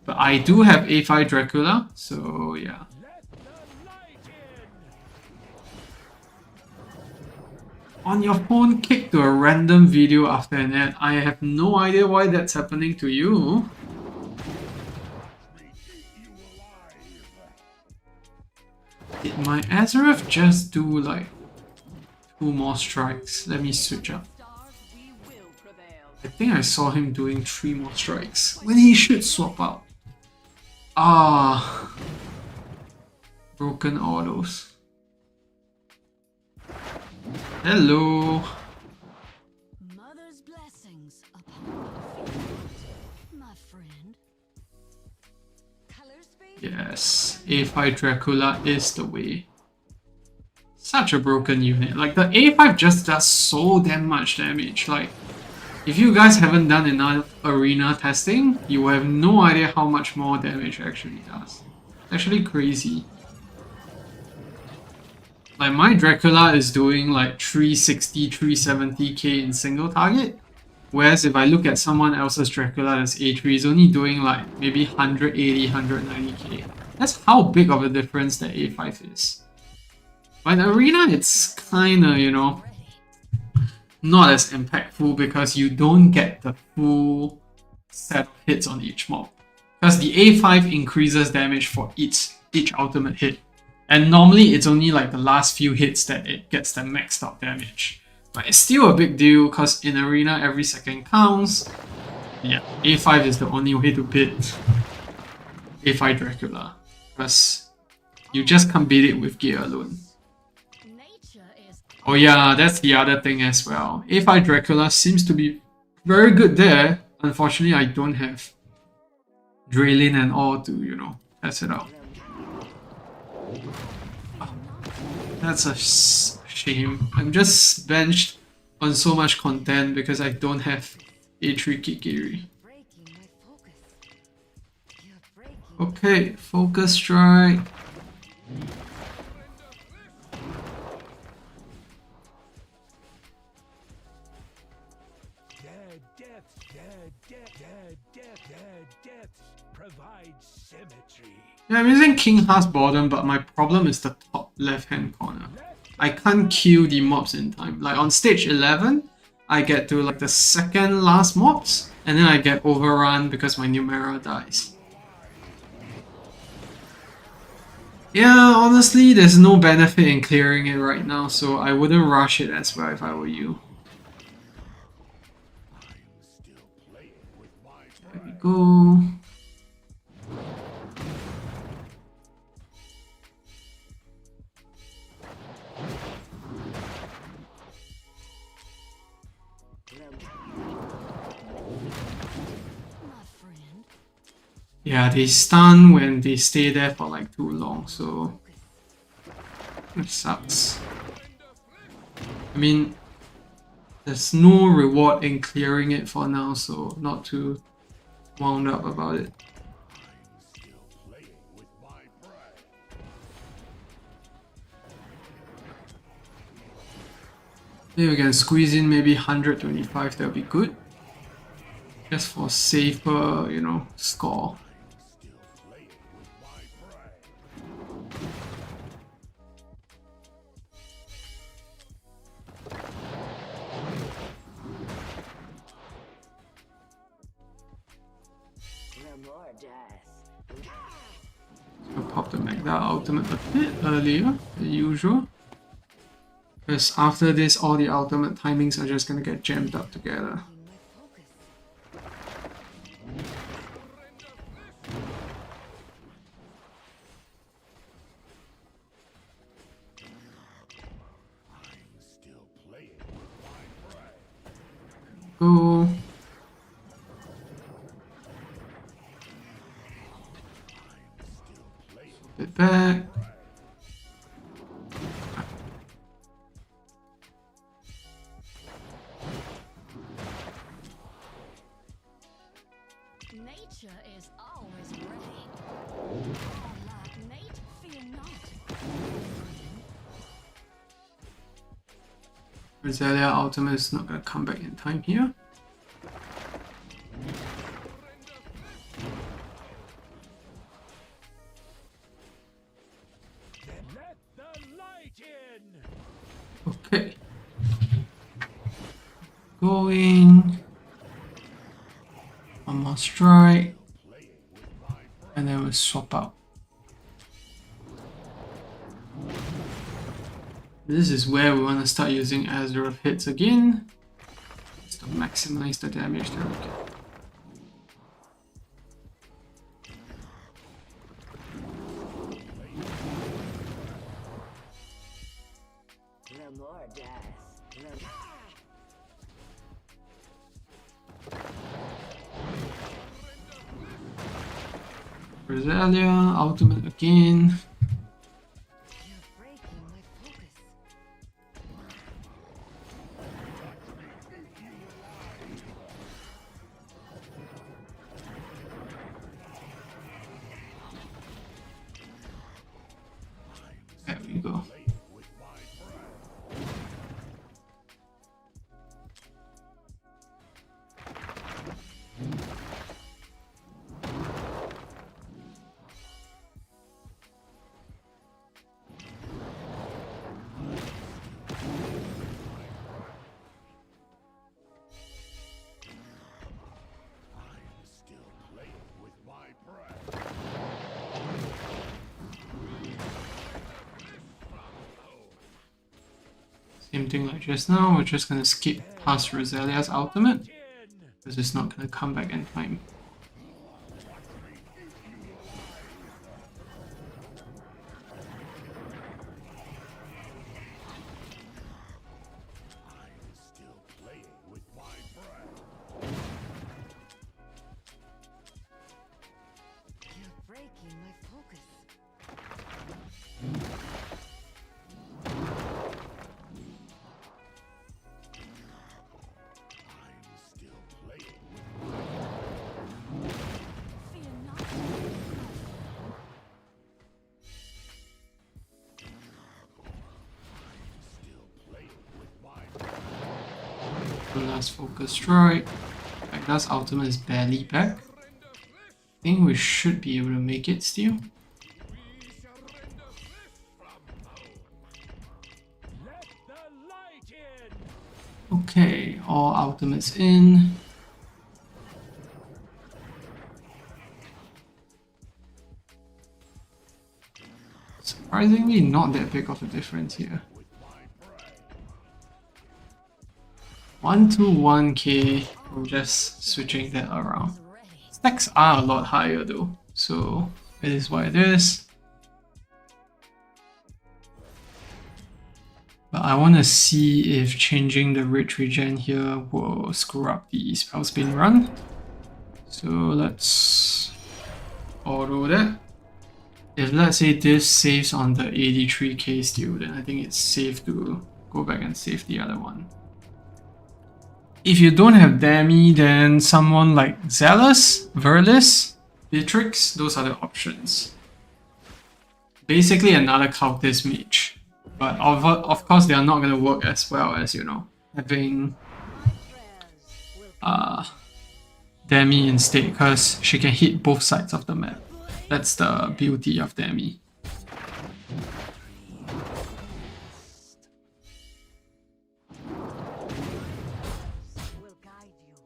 But I do have A5 Dracula, so yeah. Let the light in. On your phone, kick to a random video after an ad. I have no idea why that's happening to you. Did my Azareth just do like 2 more strikes? Let me switch up. Stars, we will prevail. I think I saw him doing 3 more strikes when he should swap out. Ah, broken autos. Hello. Mother's blessings upon my feet. My friend. Color space? Yes, A5 Dracula is the way. Such a broken unit. Like, the A5 just does so damn much damage. Like, if you guys haven't done enough arena testing, you will have no idea how much more damage it actually does. It's actually crazy. Like, my Dracula is doing like 360, 370k in single target. Whereas if I look at someone else's Dracula that's A3, is only doing like maybe 180, 190k. That's how big of a difference that A5 is. But in arena, it's kinda, you know, not as impactful because you don't get the full set of hits on each mob. Because the A5 increases damage for each ultimate hit. And normally it's only like the last few hits that it gets the maxed out damage. But it's still a big deal because in arena every second counts. Yeah, A5 is the only way to beat A5 Dracula. Because you just can't beat it with gear alone. Nature is Oh yeah, that's the other thing as well. A5 Dracula seems to be very good there. Unfortunately, I don't have Draylin and all to, you know, test it out. That's a shame. I'm just benched on so much content because I don't have A3 Kikiri. Breaking my focus. You're breaking. Okay, focus strike. Death provide symmetry. Yeah, I'm using King Hearts bottom, but my problem is the top left-hand corner. I can't kill the mobs in time. Like on stage 11, I get to like the second last mobs, and then I get overrun because my Numera dies. Yeah, honestly, there's no benefit in clearing it right now, so I wouldn't rush it as well if I were you. There we go. My friend. Yeah, they stun when they stay there for like too long, so it sucks. I mean, there's no reward in clearing it for now, so not too wound up about it. Maybe we can squeeze in maybe 125, that would be good. Just for safer, you know, score. I'll pop the Magda ultimate a bit earlier than usual. Because after this, all the ultimate timings are just gonna get jammed up together. My focus. go. Flip it back. Nature is always ready. Nate, fear not. Rosalia ultimate is not gonna come back in time here. Let the light in. Okay. Going. One more strike. And then we'll swap out. This is where we want to start using Azeroth hits again. Just to maximize the damage that we get. The more death, the Rosalia, ultimate again. You're breaking my focus. There we go. Still playing with my breath. Same thing like just now, we're just gonna skip past Rosalia's ultimate, because it's not gonna come back in time. Still playing with my breath. You're breaking my focus. I'm still playing with Fear not. still playing with my breath. The last focus strike. Like that's ultimate is barely back. I think we should be able to make it still. Let the light in. Okay, all ultimates in. Surprisingly, not that big of a difference here. 1 to 1k. I'm just switching that around. Ready. Stacks are a lot higher though, so it is what it is. But I want to see if changing the rich regen here will screw up the spell spin run. So let's auto that. If let's say this saves on the 83k still, then I think it's safe to go back and save the other one. If you don't have Demi, then someone like Zealous, Verlis, Beatrix, those are the options. Basically another cultist mage. But of course they are not going to work as well as, you know, having Demi instead, because she can hit both sides of the map. That's the beauty of Demi. Will guide you.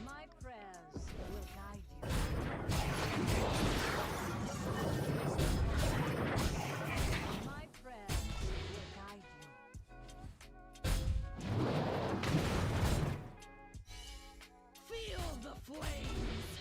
My prayers will guide you. My prayers will guide you. Feel the flames.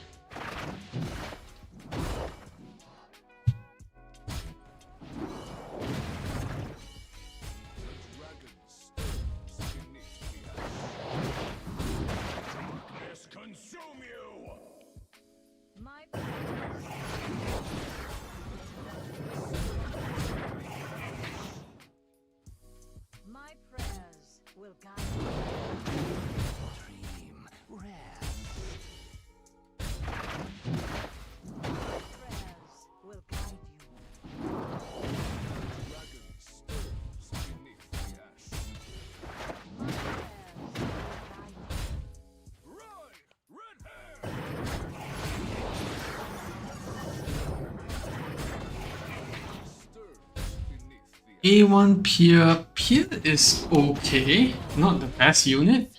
A1 Pier. Pier is okay, not the best unit.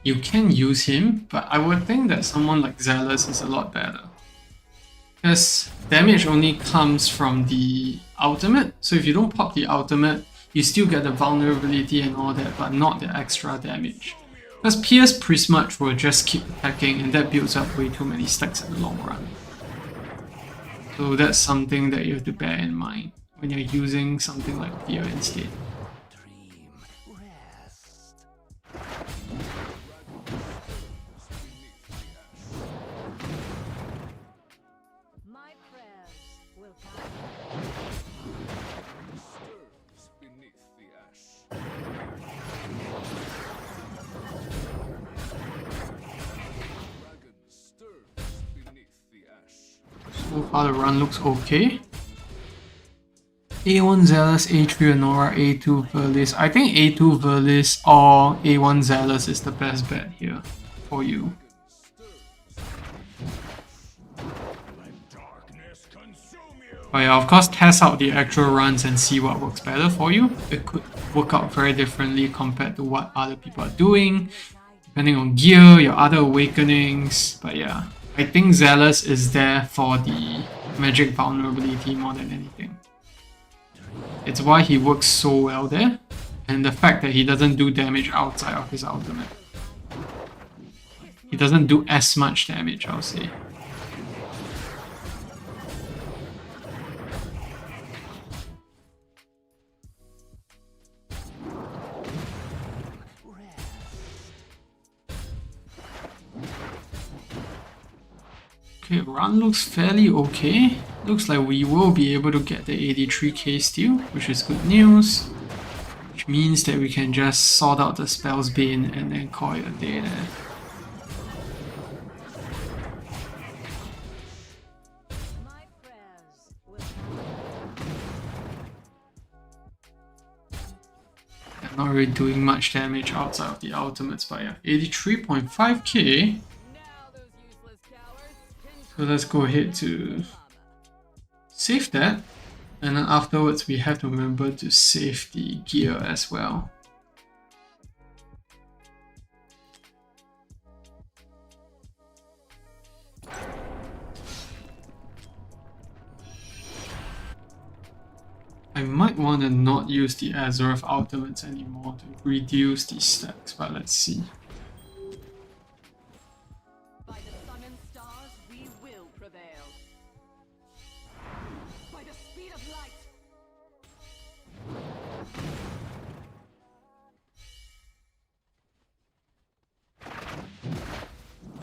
You can use him, but I would think that someone like Zealous is a lot better. Because damage only comes from the ultimate, so if you don't pop the ultimate, you still get the vulnerability and all that, but not the extra damage. Because Pierce Prismage will just keep attacking, and that builds up way too many stacks in the long run. So that's something that you have to bear in mind when you're using something like Pier instead. Dream. Rest. My prayers will guide Stirs beneath the ash. Dragon stirs beneath the ash. So far the run looks okay. A1 Zealous, A3 Honora, A2 Verlis. I think A2 Verlis or A1 Zealous is the best bet here for you. Darkness consume you. But yeah, of course, test out the actual runs and see what works better for you. It could work out very differently compared to what other people are doing, depending on gear, your other awakenings. But yeah, I think Zealous is there for the magic vulnerability more than anything. It's why he works so well there, and the fact that he doesn't do damage outside of his ultimate. He doesn't do as much damage, I'll say. Okay, run looks fairly okay. Looks like we will be able to get the 83k still, which is good news. Which means that we can just sort out the spell's bane and then call it a day there. my prayers will guide I'm not really doing much damage outside of the ultimates, but yeah, 83.5k. Now those useless cowards can So let's go ahead to save that, and then afterwards we have to remember to save the gear as well. I might want to not use the Azeroth ultimates anymore to reduce these stacks, but let's see. By the sun and stars, we will prevail. By the speed of light.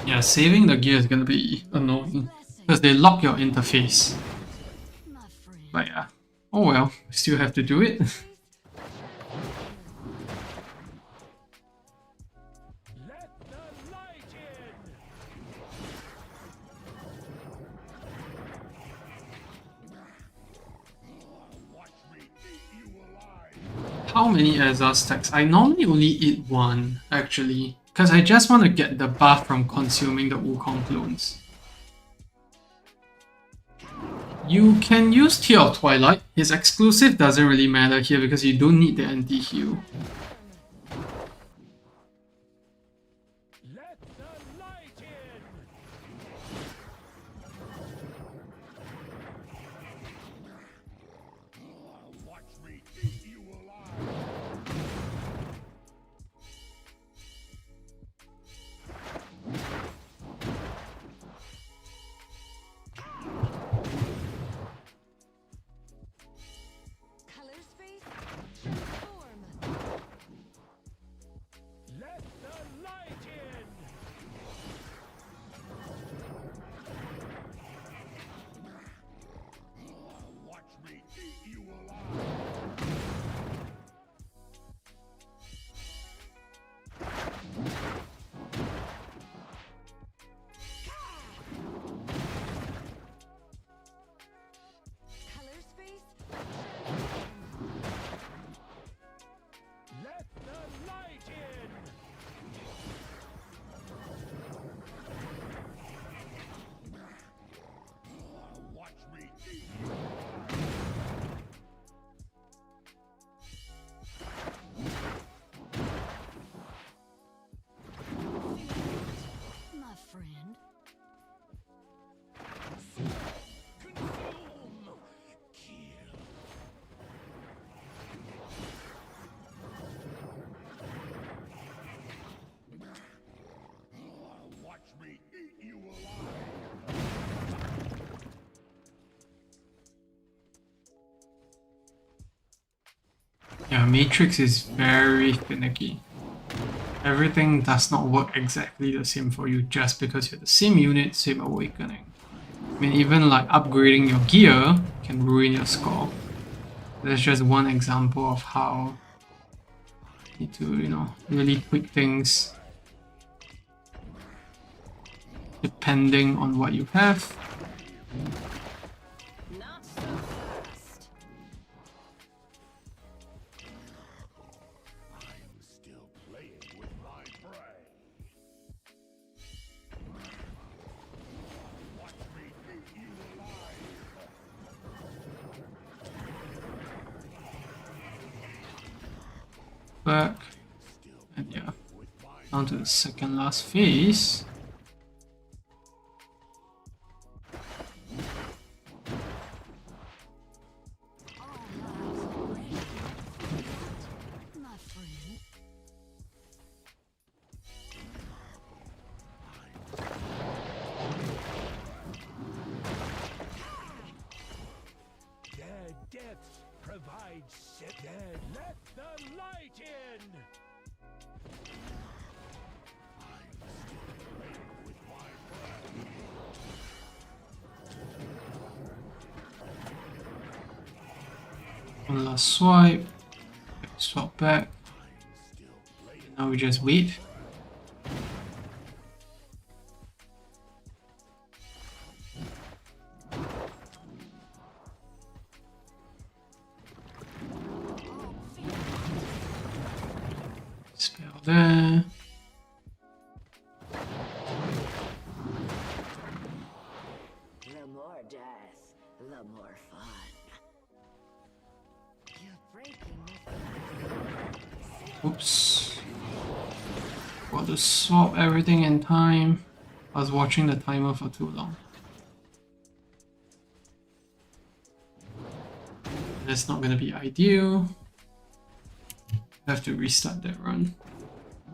Yeah, saving the gear is gonna be annoying because they lock your interface. My friend. But yeah, oh well, we still have to do it. Let the light in. Watch me eat you alive. How many Azar stacks? I normally only eat one, actually, because I just want to get the buff from consuming the Wukong clones. You can use Tear of Twilight. His exclusive doesn't really matter here because you don't need the anti-heal. Let the light in. Watch me eat you alive. Color space transform. Let the light in. Watch me eat you alive. Yeah, Matrix is very finicky. Everything does not work exactly the same for you just because you're the same unit, same awakening. I mean, even like upgrading your gear can ruin your score. That's just one example of how you need to, really tweak things depending on what you have. Not so fast. I'm still playing with my prey. Watch me eat you alive. Back. And yeah, down to the second last phase. My friend. Their deaths provide dead. Let the light in. One last swipe. Swap back. And now we just wait. Spell there. The more death, the more fun. You're breaking my Oops. Got to swap everything in time. I was watching the timer for too long. That's not gonna be ideal. Have to restart that run.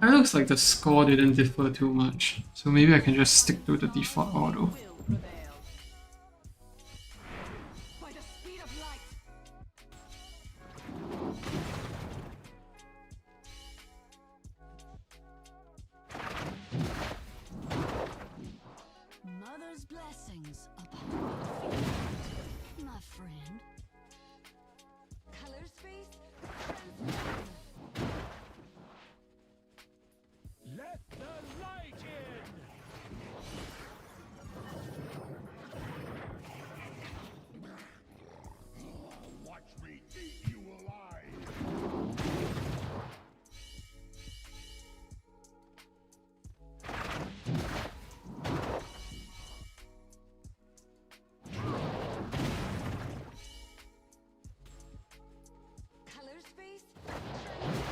It looks like the score didn't differ too much, so maybe I can just stick to the default auto. Will prevail. By the speed of light. mother's blessings upon me, my friend. Color space. Transform. Let the light in. Watch me eat you alive. Color space. Transform.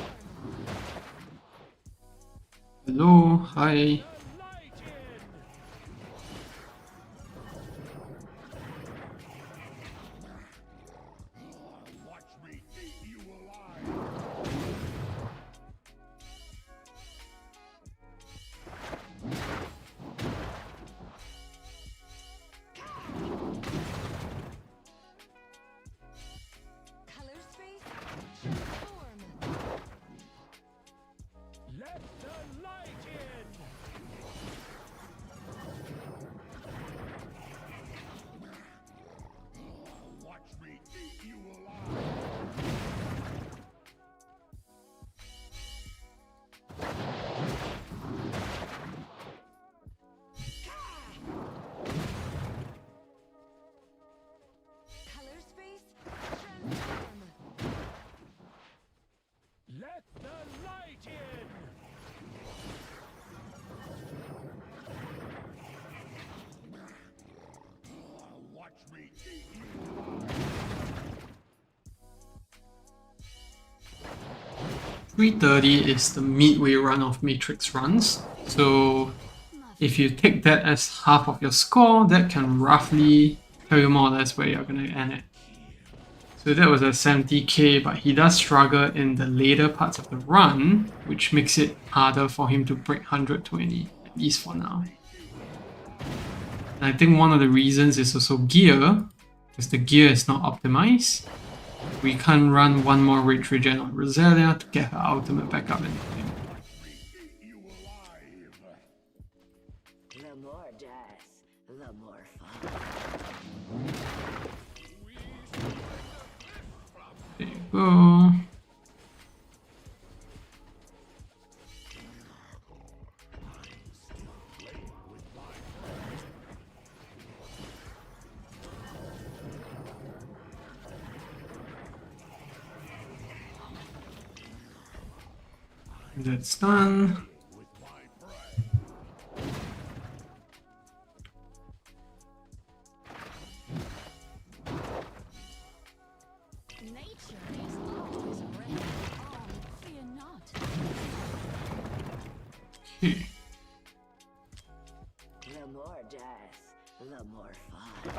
Hello, hi. The light in. Watch me eat you alive. Color space. Transform. Let the light in. Watch me eat you alive. Color space. Transform. Let the light in. Watch me eat you alive. 330 is the midway run of Matrix runs. So if you take that as half of your score, that can roughly tell you more or less where you're going to end it. So that was a 70k, but he does struggle in the later parts of the run, which makes it harder for him to break 120, at least for now. And I think one of the reasons is also gear, because the gear is not optimized. We can't run one more rage regen on Rosalia to get her ultimate back up in time. The more death, the more fun. There you go. That's done. Nature is always ready. Fear not. Okay. The more death, the more fun.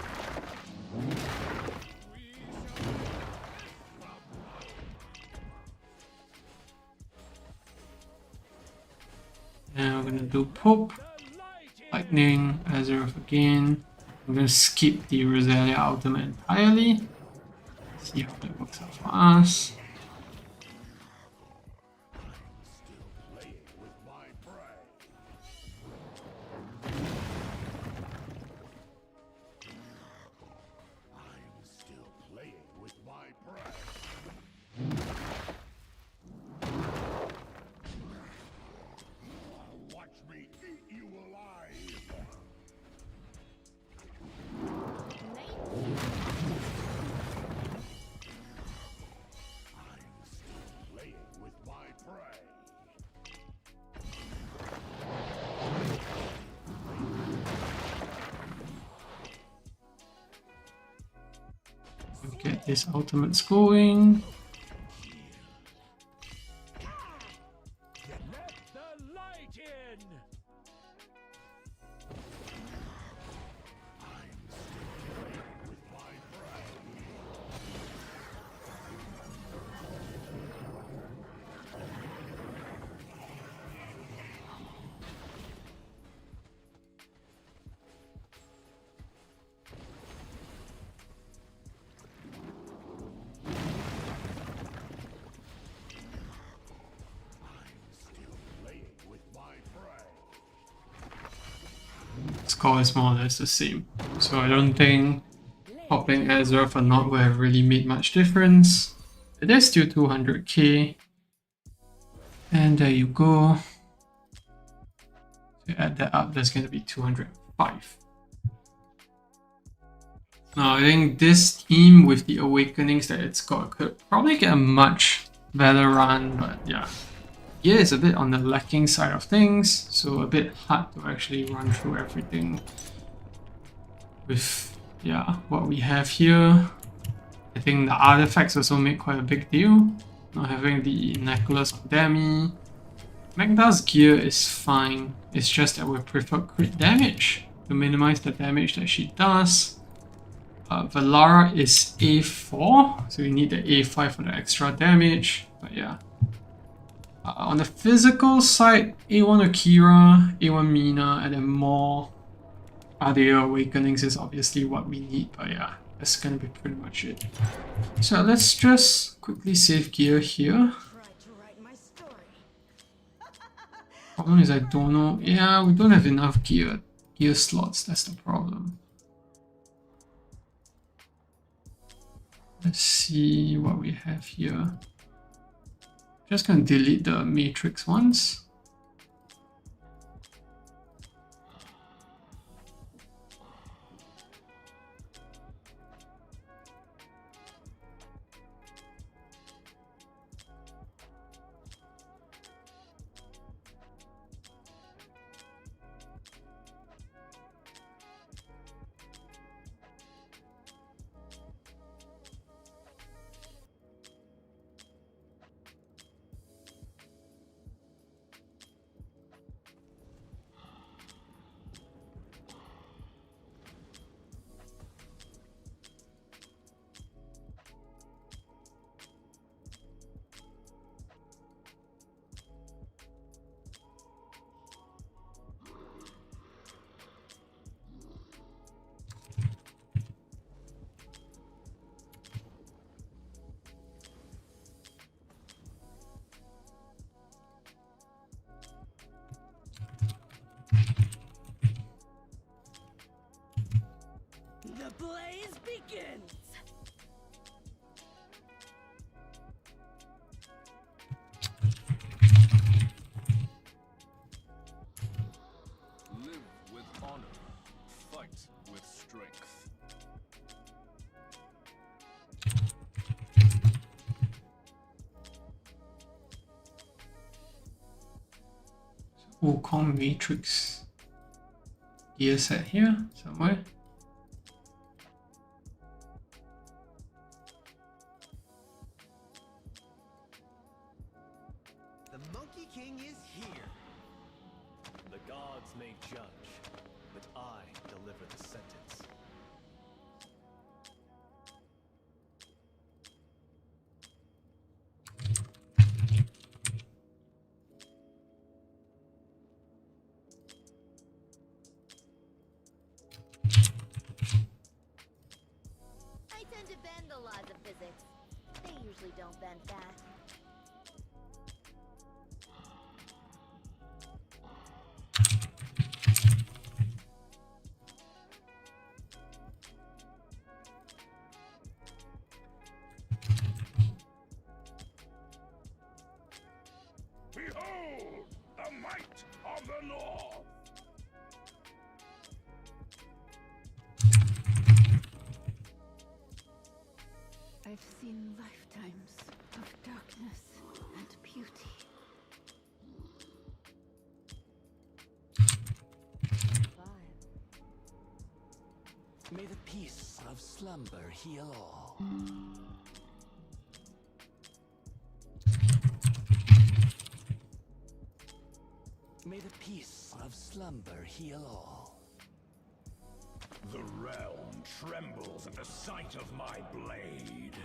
Now we're gonna do Pope, Lightning, Azeroth again. I'm gonna skip the Rosalia ultimate entirely. See how that works out for us. Get this ultimates going. Let the light in. Score is more or less the same. So I don't think popping Azeroth or not will have really made much difference. It is still 200k. And there you go. To add that up, that's going to be 205. Now I think this team with the awakenings that it's got could probably get a much better run, but yeah. Yeah, it's a bit on the lacking side of things, so a bit hard to actually run through everything with, yeah, what we have here. I think the artifacts also make quite a big deal. Not having the necklace on Demi. Magda's gear is fine, it's just that we prefer crit damage to minimize the damage that she does. Valara is A4, so you need the A5 for the extra damage, but yeah. On the physical side, A1 Akira, A1 Mina, and then more other awakenings is obviously what we need, but yeah, that's gonna be pretty much it. So let's just quickly save gear here. Problem is I don't know, yeah, we don't have enough gear slots, that's the problem. Let's see what we have here. Just gonna delete the matrix ones. Honor. Fight with strength. Wukong Matrix gear set here somewhere. The Monkey King is here. The gods may judge, but I deliver the sentence. I tend to bend the laws of physics. They usually don't bend back. Behold, the might of the North! I've seen lifetimes of darkness and beauty. May the peace of slumber heal all. May the peace of slumber heal all. The realm trembles at the sight of my blade.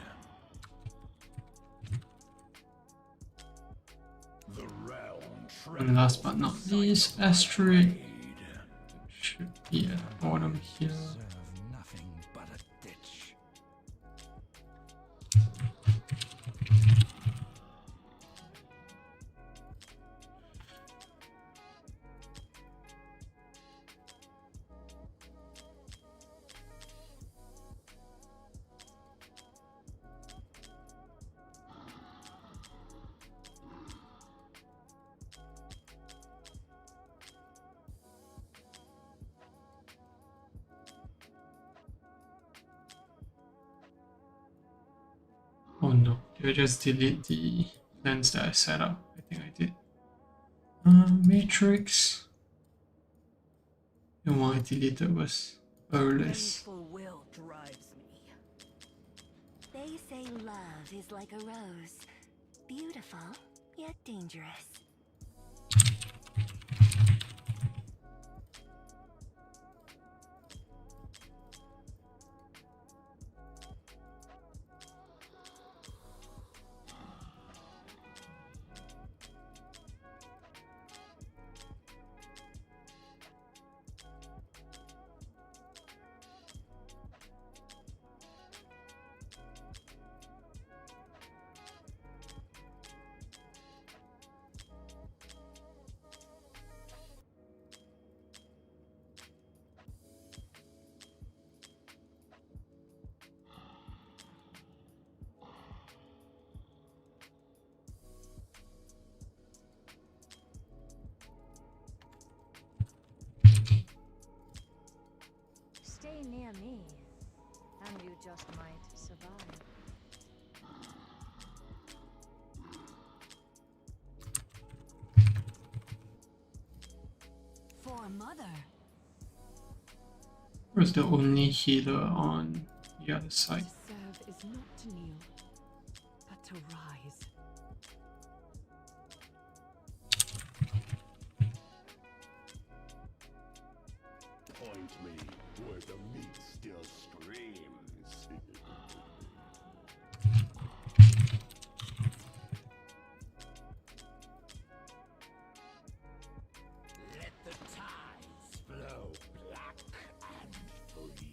The realm trembles. And last but not least, asteroid should be at the bottom here. Serve nothing but a ditch. Oh no, did I just delete the lens that I set up? I think I did. Matrix. The one I deleted was Earless. Vengeful will drives me. They say love is like a rose. Beautiful, yet dangerous. Stay near me, and you just might survive. For mother. Where's the only healer on the other side? To serve is not to kneel, but to rise. Point me where the meat still screams. Let the tides flow black and free.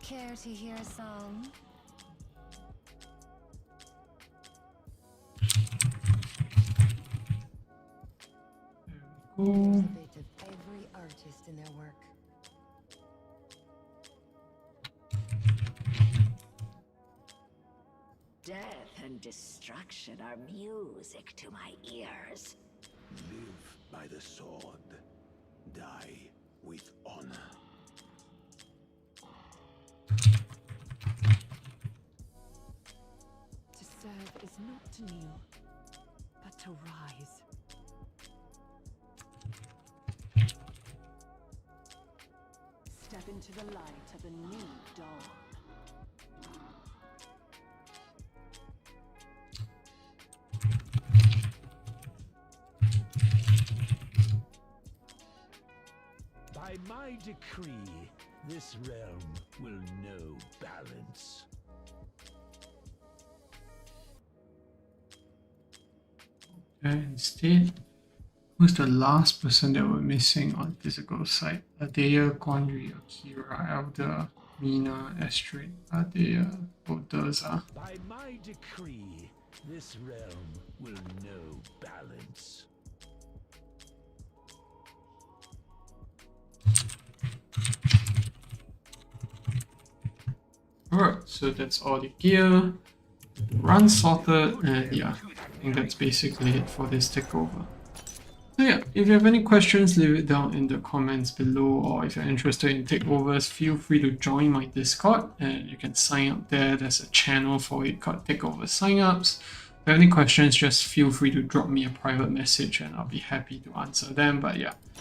Care to hear a song? There we There's go. a bit of every artist in their work. Death and destruction are music to my ears. Live by the sword. Die with honor. To serve is not to kneel, but to rise. Step into the light of a new dawn. By my decree, this realm will know balance. Okay, instead, who's the last person that we're missing on physical side? Adea, Guanyu, Akira, Elder, Mina, Astrid, Adea, Odoza. By my decree, this realm will know balance. Alright, so that's all the gear. Run sorted, and yeah, I think that's basically it for this takeover. So yeah, if you have any questions, leave it down in the comments below, or if you're interested in takeovers, feel free to join my Discord, and you can sign up there. There's a channel for it called Takeover Signups. If you have any questions, just feel free to drop me a private message and I'll be happy to answer them. But yeah,